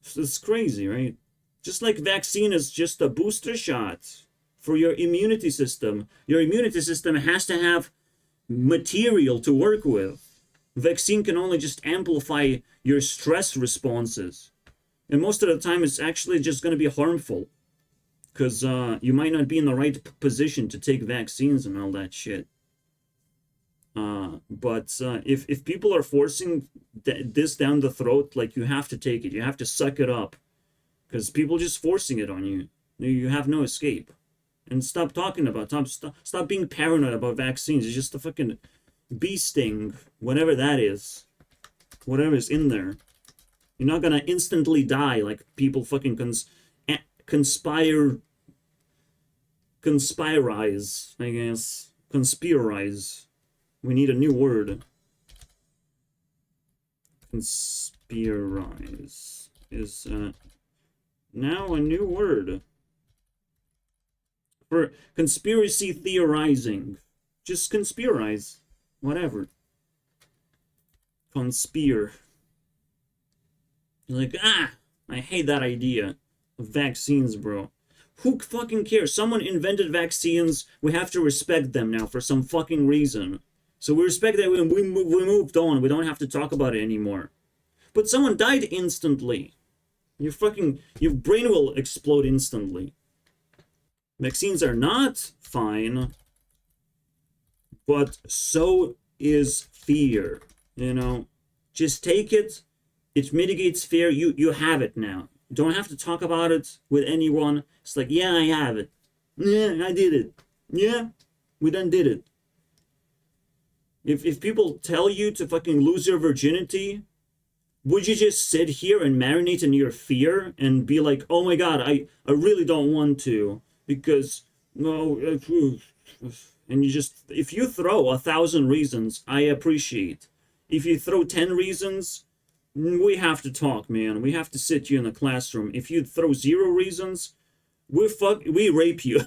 It's crazy, right? Just like vaccine is just a booster shot for your immunity system. Your immunity system has to have material to work with. Vaccine can only just amplify your stress responses. And most of the time, it's actually just going to be harmful. Because you might not be in the right position to take vaccines and all that shit. But if people are forcing this down the throat, like, you have to take it. You have to suck it up. Because people just forcing it on you. You have no escape. And stop talking about it. Stop being paranoid about vaccines. It's just a fucking bee sting, whatever that is, whatever is in there. You're not gonna instantly die like people fucking conspirize, I guess. Conspirize. We need a new word. Conspirize is now a new word for conspiracy theorizing. Just conspirize. Whatever. Conspire. You're like, I hate that idea of vaccines, bro. Who fucking cares? Someone invented vaccines. We have to respect them now for some fucking reason. So we respect that we moved on. We don't have to talk about it anymore. But someone died instantly. Your brain will explode instantly. Vaccines are not fine. But so is fear, Just take it. It mitigates fear. You have it now. You don't have to talk about it with anyone. It's like, yeah, I have it. Yeah, I did it. Yeah, we done did it. If people tell you to fucking lose your virginity, would you just sit here and marinate in your fear and be like, oh my god, I really don't want to, because, no, and if you throw 1,000 reasons, I appreciate. If you throw 10 reasons, we have to talk, man. We have to sit you in the classroom. If you throw 0 reasons, we rape you.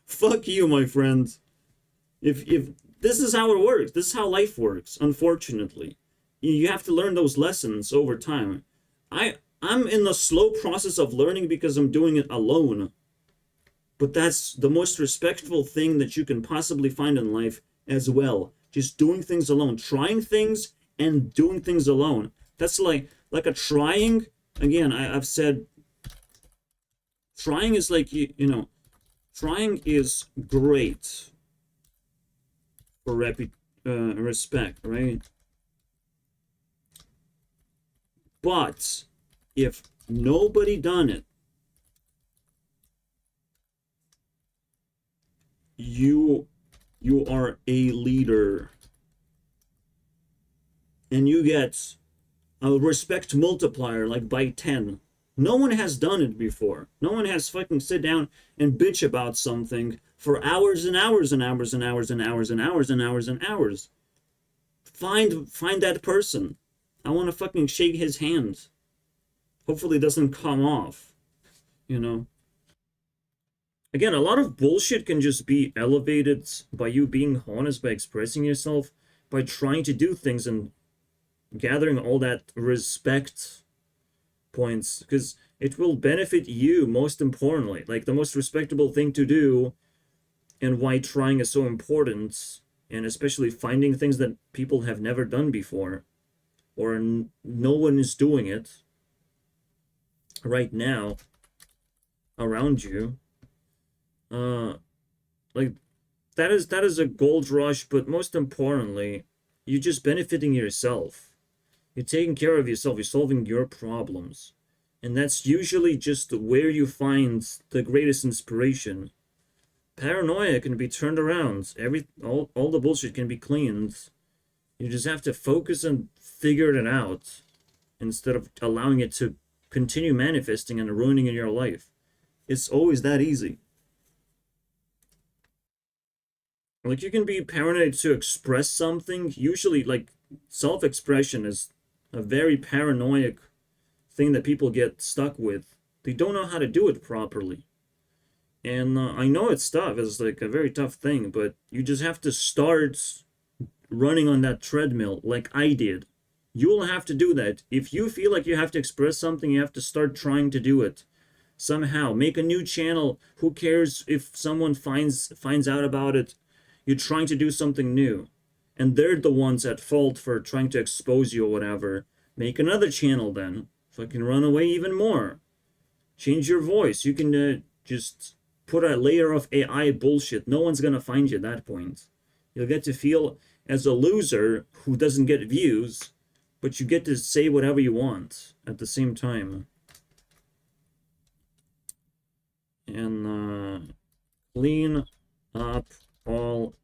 Fuck you, my friend. If this is how it works. This is how life works, unfortunately. You have to learn those lessons over time. I'm in the slow process of learning because I'm doing it alone. But that's the most respectful thing that you can possibly find in life as well. Just doing things alone, trying things and doing things alone. That's like a trying. Again, I've said trying is like you know, trying is great for respect, right? But if nobody done it, you are a leader and you get a respect multiplier like by 10. No one has done it before. No one has fucking sit down and bitch about something for hours and hours and hours and hours and hours and hours and hours and hours. Find that person. I want to fucking shake his hand. Hopefully it doesn't come off, you know. Again, a lot of bullshit can just be elevated by you being honest, by expressing yourself, by trying to do things and gathering all that respect points, because it will benefit you most importantly. Like the most respectable thing to do and why trying is so important, and especially finding things that people have never done before or no one is doing it right now around you. Like that is a gold rush, but most importantly, you're just benefiting yourself. You're taking care of yourself, you're solving your problems. And that's usually just where you find the greatest inspiration. Paranoia can be turned around. All the bullshit can be cleaned. You just have to focus and figure it out instead of allowing it to continue manifesting and ruining your life. It's always that easy. Like you can be paranoid to express something. Usually, like self-expression is a very paranoid thing that people get stuck with. They don't know how to do it properly. And I know it's tough. It's like a very tough thing, but you just have to start running on that treadmill like I did. You'll have to do that. If you feel like you have to express something, you have to start trying to do it. Somehow, make a new channel. Who cares if someone finds out about it? You're trying to do something new. And they're the ones at fault for trying to expose you or whatever. Make another channel then. Fucking run away even more. Change your voice. You can just put a layer of AI bullshit. No one's gonna find you at that point. You'll get to feel as a loser who doesn't get views, but you get to say whatever you want at the same time. And clean up all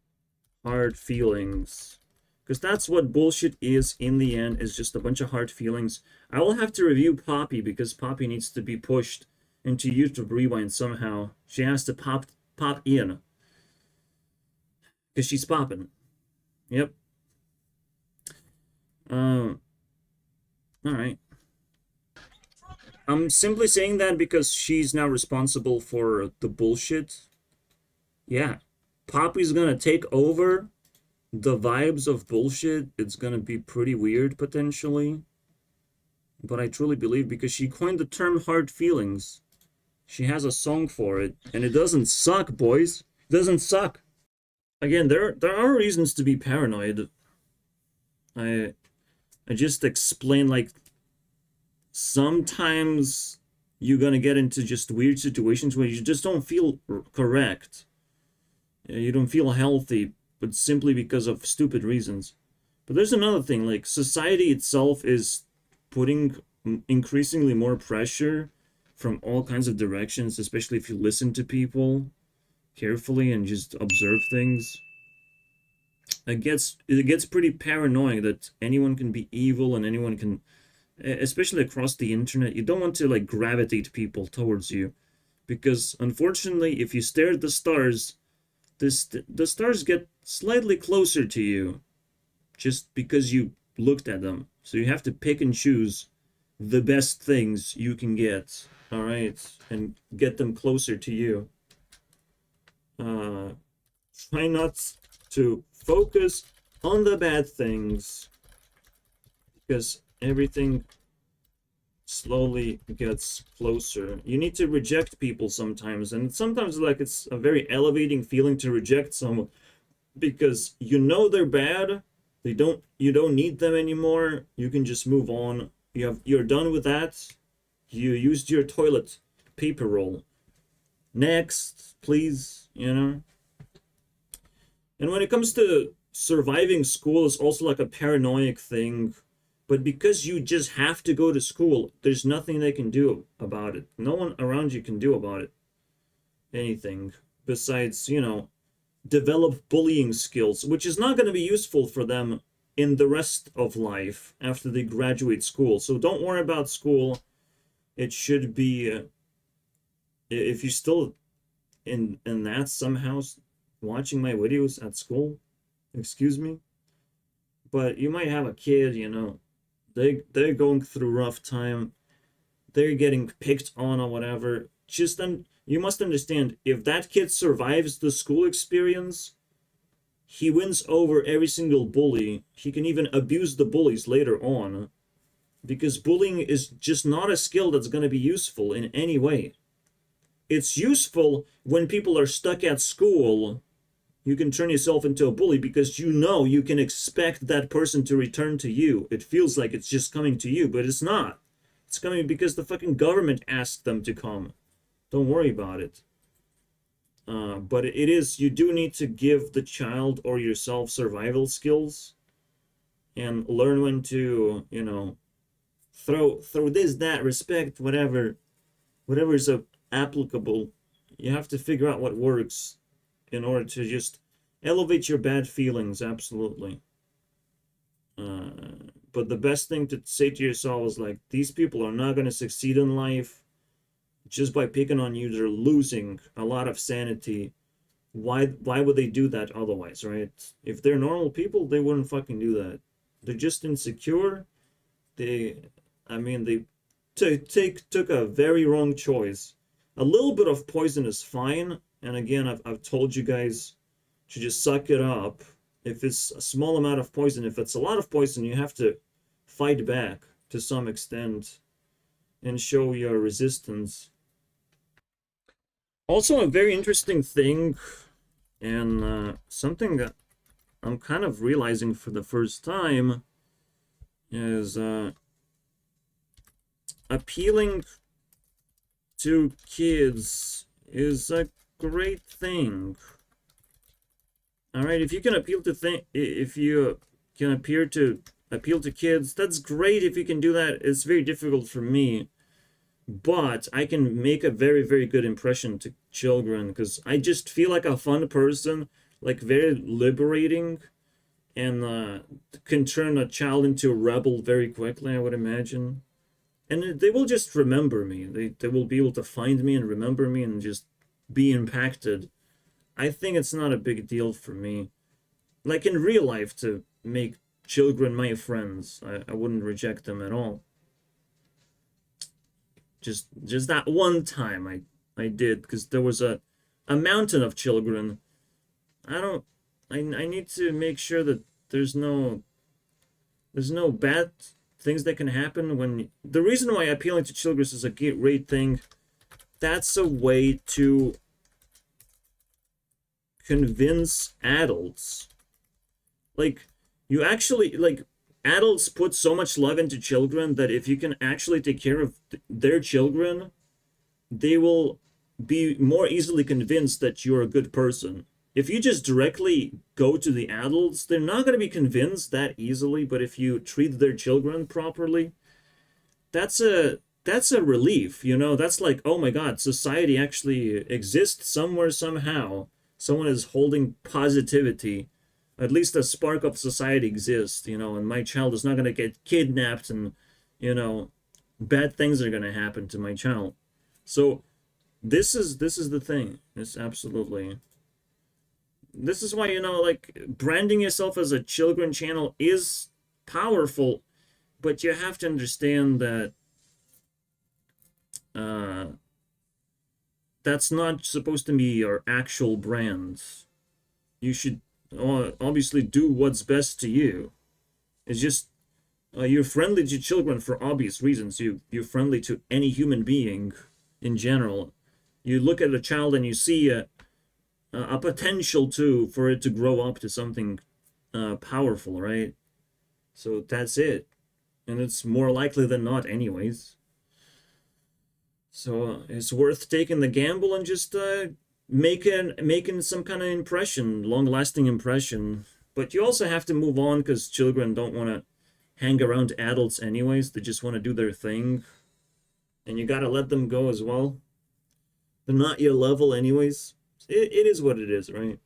hard feelings. Because that's what bullshit is in the end, is just a bunch of hard feelings. I will have to review Poppy because Poppy needs to be pushed into YouTube Rewind somehow. She has to pop in. Because she's popping. Yep. Alright. I'm simply saying that because she's now responsible for the bullshit. Yeah. Poppy's gonna take over the vibes of bullshit. It's gonna be pretty weird, potentially. But I truly believe, because she coined the term hard feelings. She has a song for it, and it doesn't suck, boys. It doesn't suck. Again, there are reasons to be paranoid. I just explain, like, sometimes you're gonna get into just weird situations where you just don't feel correct. You don't feel healthy, but simply because of stupid reasons. But there's another thing, like, society itself is putting increasingly more pressure from all kinds of directions, especially if you listen to people carefully and just observe things. It gets pretty paranoid that anyone can be evil and anyone can, especially across the internet. You don't want to like gravitate people towards you, because unfortunately, if you stare at the stars, the stars get slightly closer to you just because you looked at them. So you have to pick and choose the best things you can get, all right, and get them closer to you. Try not to focus on the bad things, because everything slowly gets closer. You need to reject people sometimes, and sometimes like it's a very elevating feeling to reject someone because you know they're bad. You don't need them anymore. You can just move on. You're done with that. You used your toilet paper roll. Next, please, you know. And when it comes to surviving school, it's also like a paranoid thing. But because you just have to go to school, there's nothing they can do about it. No one around you can do about it. Anything besides, you know, develop bullying skills, which is not going to be useful for them in the rest of life after they graduate school. So don't worry about school. It should be, if you're still in that somehow watching my videos at school, excuse me, but you might have a kid, you know, they're going through rough time, they're getting picked on or whatever. Just then you must understand, if that kid survives the school experience, he wins over every single bully. He can even abuse the bullies later on, because bullying is just not a skill that's going to be useful in any way. It's useful when people are stuck at school. You can turn yourself into a bully because you know you can expect that person to return to you. It feels like it's just coming to you, but it's not. It's coming because the fucking government asked them to come. Don't worry about it. But it is, you do need to give the child or yourself survival skills and learn when to, you know, throw this, that, respect, whatever is applicable. You have to figure out what works in order to just elevate your bad feelings, absolutely. But the best thing to say to yourself is like, these people are not going to succeed in life just by picking on you. They're losing a lot of sanity. Why would they do that otherwise, right? If they're normal people, they wouldn't fucking do that. They're just insecure. They took a very wrong choice. A little bit of poison is fine, and again, I've told you guys to just suck it up. If it's a small amount of poison, if it's a lot of poison, you have to fight back to some extent and show your resistance. Also, a very interesting thing, and something that I'm kind of realizing for the first time, is appealing to kids is a great thing. All right, if you can appeal to kids, that's great. If you can do that, it's very difficult for me, but I can make a very, very good impression to children because I just feel like a fun person, like very liberating, and can turn a child into a rebel very quickly, I would imagine. And they will just remember me. They will be able to find me and remember me and just be impacted. I think it's not a big deal for me. Like in real life, to make children my friends, I wouldn't reject them at all. Just that one time I did, because there was a mountain of children. I need to make sure that there's no bad things that can happen when... The reason why appealing to children is a great thing, that's a way to convince adults. Like, you actually, like, adults put so much love into children that if you can actually take care of their children, they will be more easily convinced that you're a good person. If you just directly go to the adults, they're not going to be convinced that easily, but if you treat their children properly, that's a relief, you know? That's like, oh my God, society actually exists somewhere, somehow. Someone is holding positivity. At least a spark of society exists, you know, and my child is not going to get kidnapped and, you know, bad things are going to happen to my child. So this is the thing. It's absolutely... This is why, you know, like, branding yourself as a children channel is powerful, but you have to understand that that's not supposed to be your actual brand. You should obviously do what's best to you. It's just, You're friendly to children for obvious reasons. You're friendly to any human being in general. You look at a child and you see a potential to for it to grow up to something powerful, right? So that's it, and it's more likely than not, anyways. So it's worth taking the gamble and just making some kind of impression, long-lasting impression. But you also have to move on because children don't want to hang around adults anyways. They just want to do their thing, and you gotta let them go as well. They're not your level anyways. It is what it is, right?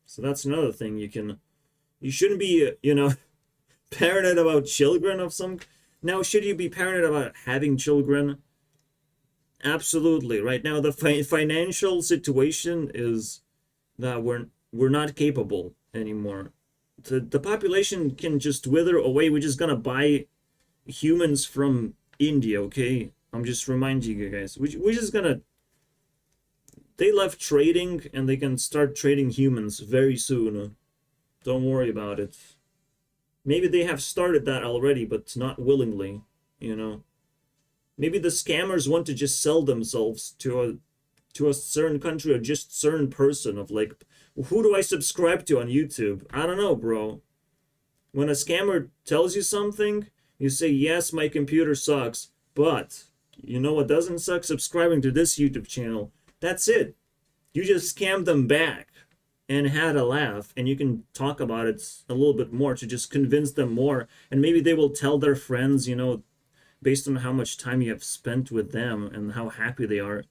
So that's another thing. You shouldn't be paranoid about children of some. Now, should you be paranoid about having children? Absolutely. Right now, the financial situation is that we're not capable anymore. The population can just wither away. We're just gonna buy humans from India, okay? I'm just reminding you guys. We're just gonna. They left trading, and they can start trading humans very soon. Don't worry about it. Maybe they have started that already, but not willingly, you know. Maybe the scammers want to just sell themselves to a certain country or just certain person of like, who do I subscribe to on YouTube? I don't know, bro. When a scammer tells you something, you say, yes, my computer sucks, but you know what doesn't suck? Subscribing to this YouTube channel. That's it. You just scammed them back and had a laugh, and you can talk about it a little bit more to just convince them more, and maybe they will tell their friends, based on how much time you have spent with them and how happy they are.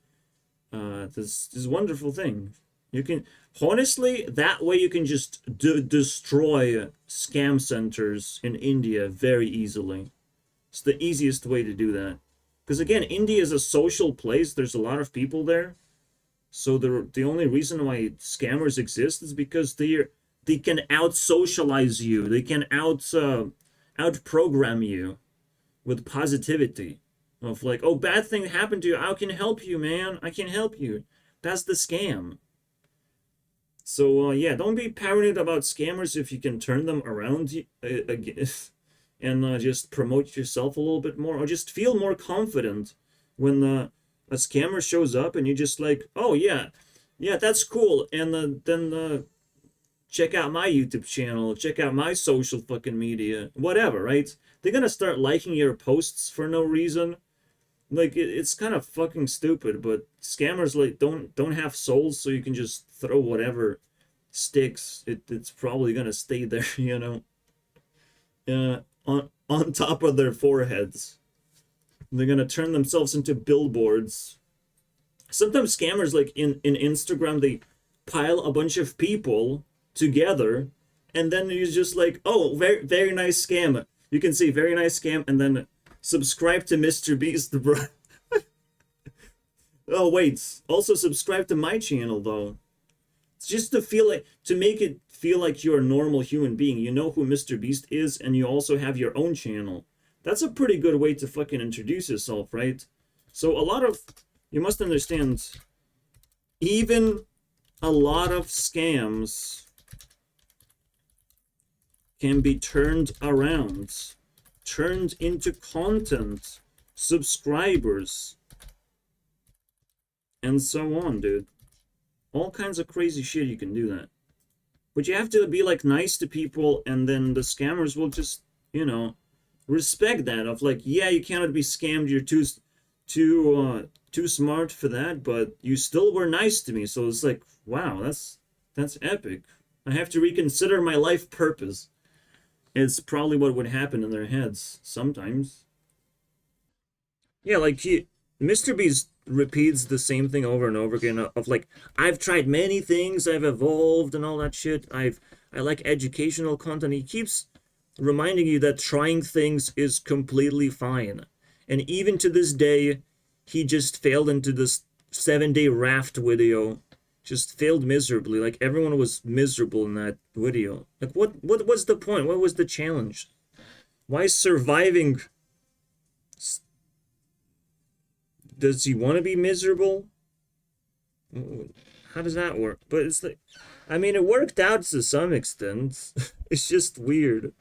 This wonderful thing. You can, honestly, that way you can just destroy scam centers in India very easily. It's the easiest way to do that. Because again, India is a social place. There's a lot of people there. So the only reason why scammers exist is because they can out socialize you. They can out program you with positivity of like, oh, bad thing happened to you. I can help you, man. I can help you. That's the scam. So yeah, don't be paranoid about scammers if you can turn them around and just promote yourself a little bit more, or just feel more confident when a scammer shows up and you just like, oh yeah, that's cool, and then check out my YouTube channel, check out my social fucking media, whatever, right? They're gonna start liking your posts for no reason. Like it's kind of fucking stupid, but scammers like don't have souls, so you can just throw whatever sticks. It's probably gonna stay there, on top of their foreheads. They're gonna turn themselves into billboards. Sometimes scammers, like in Instagram, they pile a bunch of people together, and then you're just like, oh, very very nice scam. You can see very nice scam, and then subscribe to Mr. Beast, bro. Oh wait, also subscribe to my channel though. It's just to make it feel like you're a normal human being. You know who Mr. Beast is, and you also have your own channel. That's a pretty good way to fucking introduce yourself, right? So you must understand, even a lot of scams can be turned around, turned into content, subscribers, and so on, dude. All kinds of crazy shit you can do that. But you have to be like nice to people, and then the scammers will just, respect that of like, yeah, you cannot be scammed, you're too smart for that, but you still were nice to me. So it's like, wow, that's epic. I have to reconsider my life purpose. It's probably what would happen in their heads sometimes. Yeah, like Mr. Beast repeats the same thing over and over again of like, I've tried many things, I've evolved and all that shit. I like educational content. He keeps reminding you that trying things is completely fine. And even to this day, he just failed into this 7-day raft video. Just failed miserably. Like everyone was miserable in that video. Like what was the point? What was the challenge? Why surviving? Does he want to be miserable? How does that work? But it's like, I mean, it worked out to some extent. It's just weird.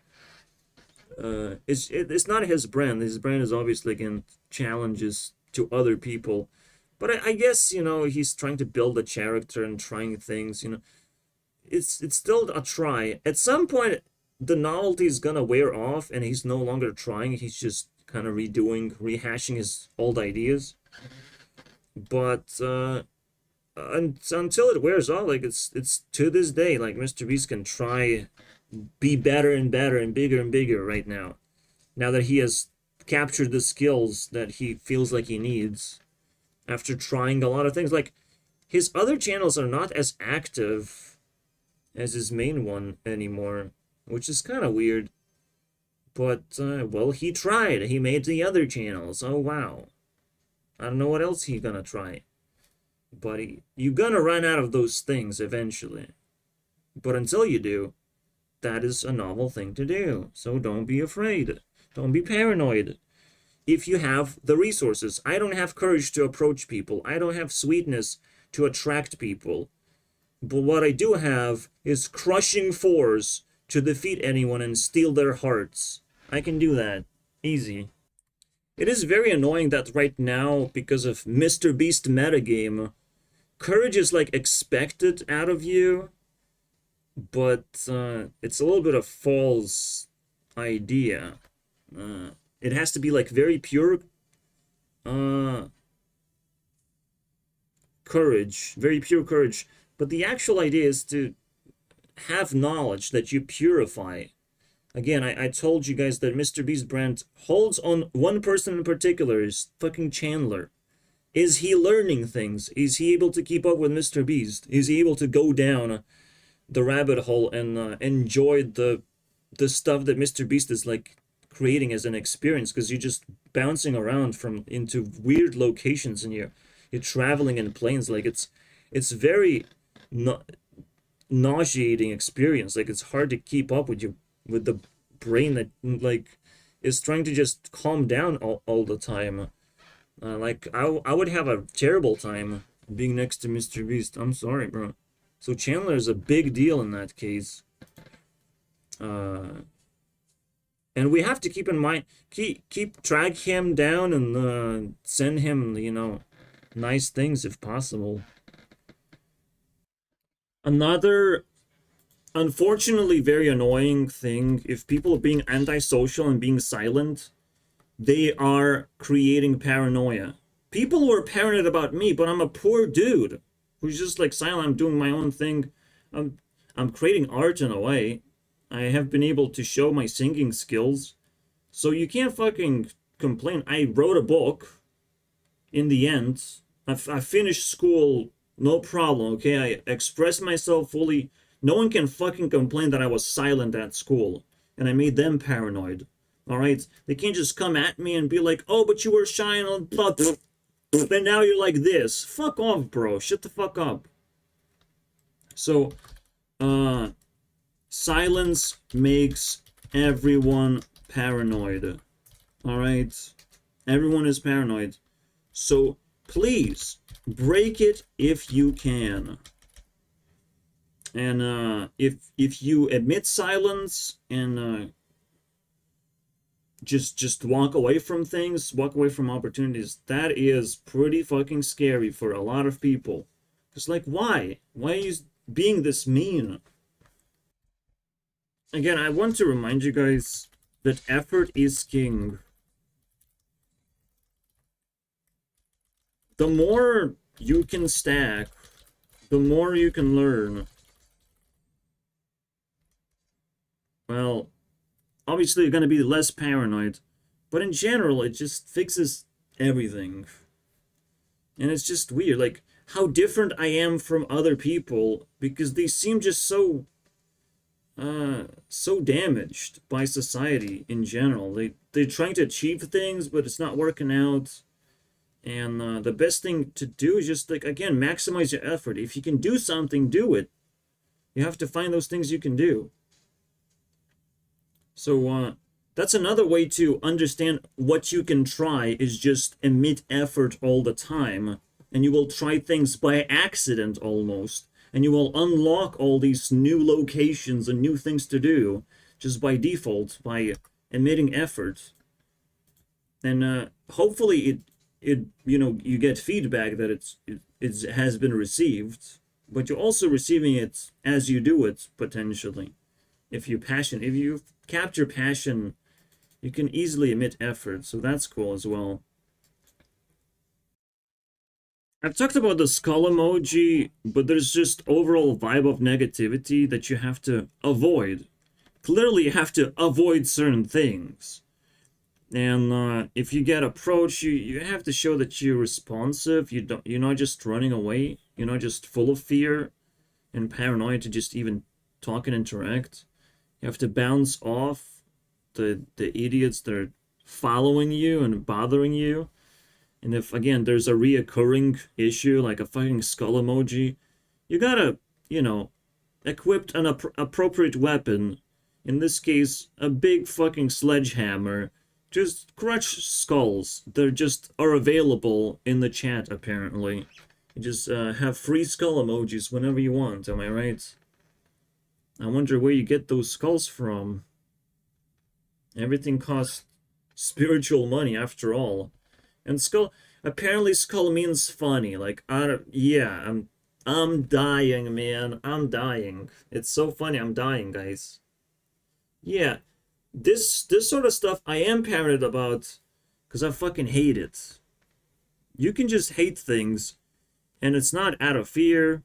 it's not his brand. His brand is obviously, again, challenges to other people. But I guess, you know, he's trying to build a character and trying things, you know. It's still a try. At some point, the novelty is gonna wear off and he's no longer trying. He's just kind of rehashing his old ideas. But until it wears off, like it's to this day, like Mr. Beast can try be better and better and bigger right now. Now that he has captured the skills that he feels like he needs after trying a lot of things. Like his other channels are not as active as his main one anymore, which is kind of weird. But well, he tried. He made the other channels. Oh wow. I don't know what else he's gonna try. But you're gonna run out of those things eventually. But until you do, that is a novel thing to do. So don't be afraid. Don't be paranoid. If you have the resources. I don't have courage to approach people. I don't have sweetness to attract people. But what I do have is crushing force to defeat anyone and steal their hearts. I can do that. Easy. It is very annoying that right now, because of Mr. Beast metagame, courage is like expected out of you, but it's a little bit of false idea. It has to be like very pure courage, very pure courage. But the actual idea is to have knowledge that you purify. Again, I told you guys that Mr. Beast brand holds on one person in particular, is fucking Chandler. Is he learning things? Is he able to keep up with Mr. Beast? Is he able to go down the rabbit hole and enjoy the stuff that Mr. Beast is like creating as an experience? Because you're just bouncing around from into weird locations and you're traveling in planes. Like it's very nauseating experience. Like it's hard to keep up with the brain that like is trying to just calm down all the time. Like I would have a terrible time being next to Mr. Beast. I'm sorry, bro. So Chandler is a big deal in that case. And we have to keep in mind, track him down and send him, you know, nice things if possible. Another unfortunately very annoying thing, if people are being antisocial and being silent, they are creating paranoia. People were paranoid about me, but I'm a poor dude who's just like silent. I'm doing my own thing. I'm creating art in a way. I have been able to show my singing skills. So you can't fucking complain. I wrote a book in the end. I finished school, no problem, okay? I expressed myself fully. No one can fucking complain that I was silent at school. And I made them paranoid. Alright? They can't just come at me and be like, oh, but you were shy and blah, then now you're like this. Fuck off, bro. Shut the fuck up. So, silence makes everyone paranoid. Alright? Everyone is paranoid. So, please, break it if you can. And if you admit silence and just walk away from things, walk away from opportunities, that is pretty fucking scary for a lot of people. It's like, why? Why are you being this mean? Again, I want to remind you guys that effort is king. The more you can stack, the more you can learn. Well, obviously you're going to be less paranoid, but in general, it just fixes everything. And it's just weird, like, how different I am from other people, because they seem just so damaged by society in general. They're trying to achieve things, but it's not working out. And the best thing to do is just, like, again, maximize your effort. If you can do something, do it. You have to find those things you can do. So, that's another way to understand what you can try, is just emit effort all the time. And you will try things by accident almost. And you will unlock all these new locations and new things to do just by default, by emitting effort, and hopefully it you get feedback that it has been received, but you're also receiving it as you do it potentially. If you capture passion, you can easily emit effort, so that's cool as well. I've talked about the skull emoji, but there's just overall vibe of negativity that you have to avoid. Clearly, you have to avoid certain things. And if you get approached, you have to show that you're responsive. You're not just running away. You're not just full of fear and paranoia to just even talk and interact. You have to bounce off the idiots that are following you and bothering you. And if, again, there's a reoccurring issue, like a fucking skull emoji, you gotta, equip an appropriate weapon. In this case, a big fucking sledgehammer. Just crush skulls. They just are available in the chat, apparently. You just have free skull emojis whenever you want, am I right? I wonder where you get those skulls from. Everything costs spiritual money, after all. And apparently skull means funny. Like, yeah, I'm dying, man. I'm dying. It's so funny. I'm dying, guys. Yeah, this sort of stuff I am paranoid about because I fucking hate it. You can just hate things, and it's not out of fear.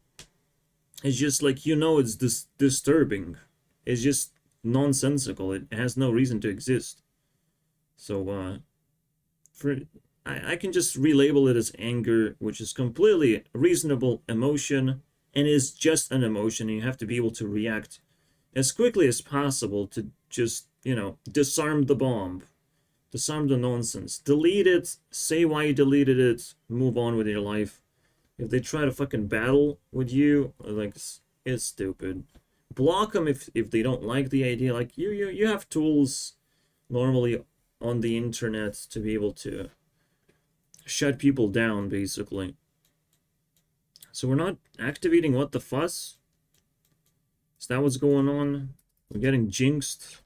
It's just like, it's disturbing. It's just nonsensical. It has no reason to exist. So, I can just relabel it as anger, which is completely reasonable emotion and is just an emotion. And you have to be able to react as quickly as possible to just, disarm the bomb, disarm the nonsense, delete it, say why you deleted it, move on with your life. If they try to fucking battle with you, like, it's stupid. Block them if they don't like the idea. Like, you have tools normally on the internet to be able to shut people down, basically. So we're not activating What the Fuss? Is that what's going on? We're getting jinxed.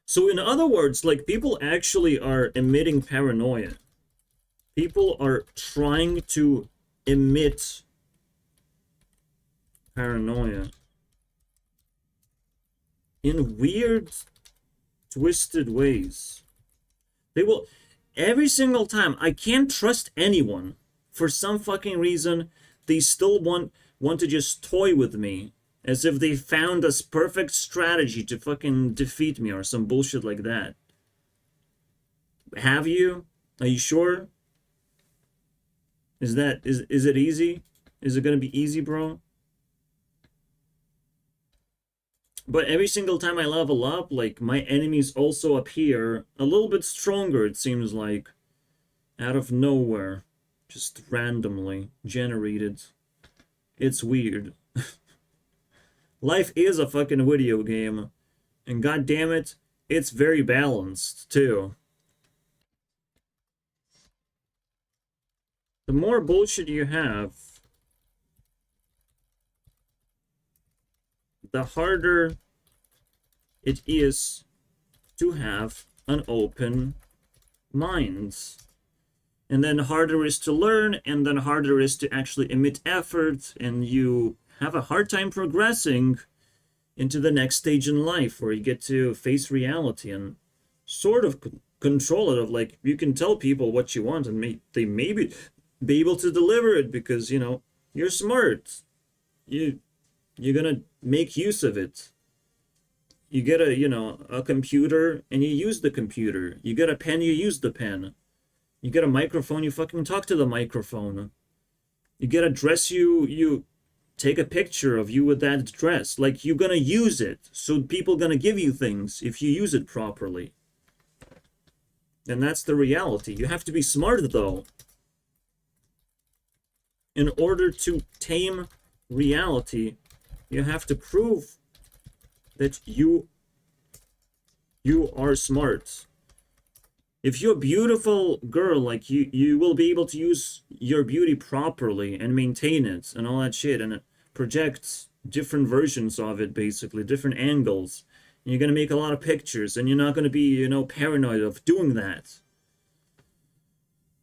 So in other words, like, people actually are emitting paranoia. People are trying to emit paranoia in weird, twisted ways. They will... Every single time, I can't trust anyone. For some fucking reason, they still want to just toy with me. As if they found this perfect strategy to fucking defeat me or some bullshit like that. Have you? Are you sure? Is it easy? Is it gonna be easy, bro? But every single time I level up, like, my enemies also appear a little bit stronger, it seems like. Out of nowhere. Just randomly generated. It's weird. Life is a fucking video game. And god damn it, it's very balanced, too. The more bullshit you have, the harder it is to have an open mind. And then harder is to learn, and then harder is to actually emit effort, and you have a hard time progressing into the next stage in life where you get to face reality and sort of control it. Of, like, you can tell people what you want and they maybe be able to deliver it because, you're smart. You're gonna make use of it. You get a computer and you use the computer. You get a pen, you use the pen. You get a microphone, you fucking talk to the microphone. You get a dress, you take a picture of you with that dress. Like, you're gonna use it. So people gonna give you things if you use it properly. And that's the reality. You have to be smart, though. In order to tame reality, you have to prove that you are smart. If you're a beautiful girl, like, you will be able to use your beauty properly and maintain it and all that shit, and it projects different versions of it, basically, different angles. You're gonna make a lot of pictures, and you're not gonna be, you know, paranoid of doing that.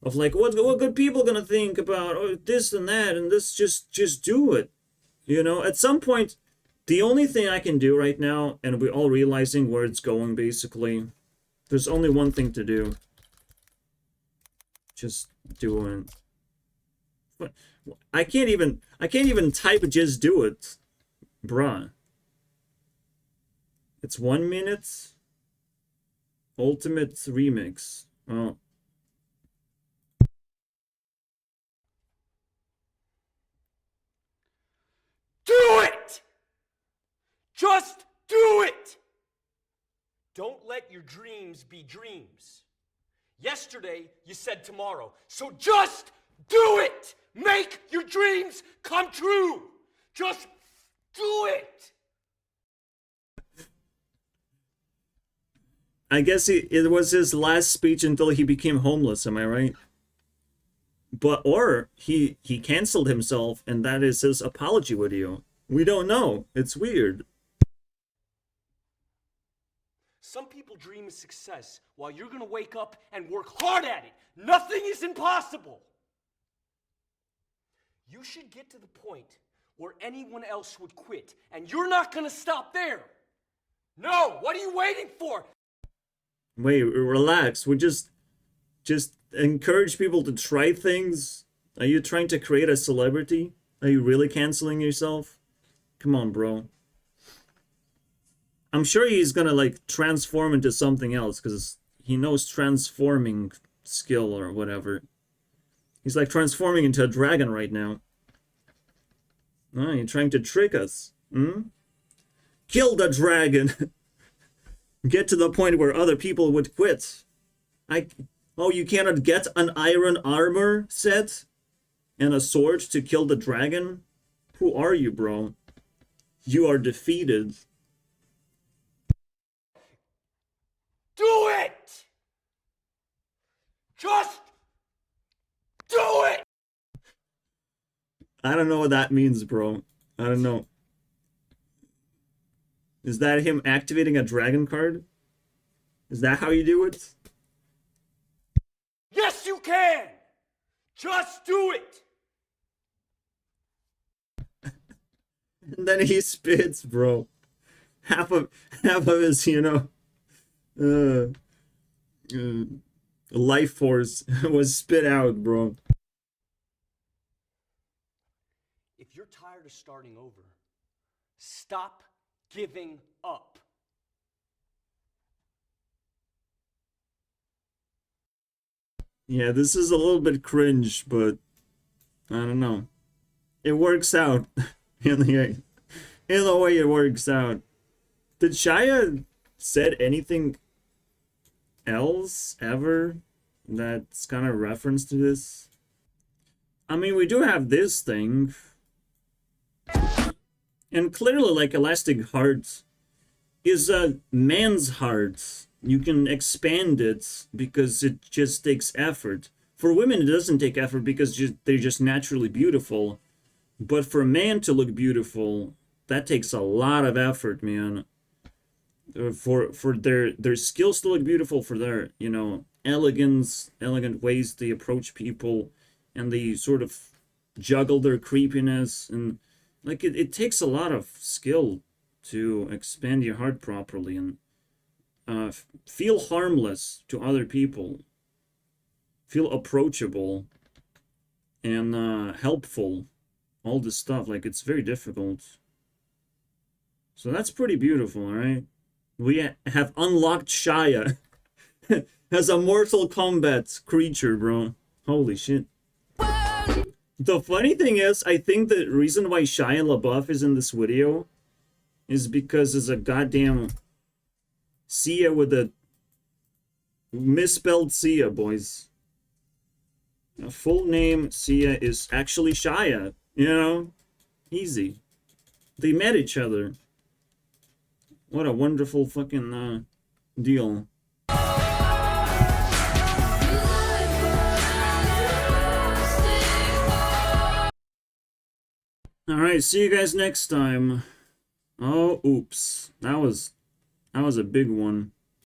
Of like, what good people gonna think about, oh, this and that, and this, just do it. You know, at some point, the only thing I can do right now, and we're all realizing where it's going, basically, there's only one thing to do. Just doing. But I can't even type just do it. Bruh. It's 1 minute. Ultimate remix. Oh. Do it! Just do it! Don't let your dreams be dreams. Yesterday, you said tomorrow. So just do it! Make your dreams come true! Just do it! I guess it was his last speech until he became homeless, am I right? But, or he canceled himself, and that is his apology video. We don't know. It's weird. Some people dream of success while you're gonna wake up and work hard at it. Nothing is impossible. You should get to the point where anyone else would quit, and you're not gonna stop there. No, what are you waiting for? Wait, relax. We just encourage people to try things. Are you trying to create a celebrity? Are you really canceling yourself? Come on, bro. I'm sure he's gonna like transform into something else because he knows transforming skill or whatever. He's like transforming into a dragon right now. Oh, you're trying to trick us. Hmm? Kill the dragon. Get to the point where other people would quit. Oh, you cannot get an iron armor set and a sword to kill the dragon? Who are you, bro? You are defeated. Do it! Just do it! I don't know what that means, bro. I don't know. Is that him activating a dragon card? Is that how you do it? Yes, you can! Just do it! And then he spits, bro. Half of his, you know, life force was spit out, bro. If you're tired of starting over, stop giving up. Yeah, this is a little bit cringe, but I don't know. It works out in the way it works out. Did Shia said anything else ever that's kind of reference to this? I mean, we do have this thing. And clearly, like, Elastic Heart is a man's heart. You can expand it because it just takes effort. For women, it doesn't take effort because they're just naturally beautiful. But for a man to look beautiful, that takes a lot of effort, man. For their skills to look beautiful, for their, you know, elegant ways they approach people, and they sort of juggle their creepiness, and like it takes a lot of skill to expand your heart properly and feel harmless to other people, feel approachable and helpful. All this stuff, like, it's very difficult. So that's pretty beautiful, alright? We have unlocked Shia as a Mortal Kombat creature, bro. Holy shit. The funny thing is, I think the reason why Shia LaBeouf is in this video is because it's a goddamn Sia with a misspelled Sia, boys. A full name Sia is actually Shia, you know? Easy. They met each other. What a wonderful fucking deal. Alright, see you guys next time. Oh, oops. That was That was a big one.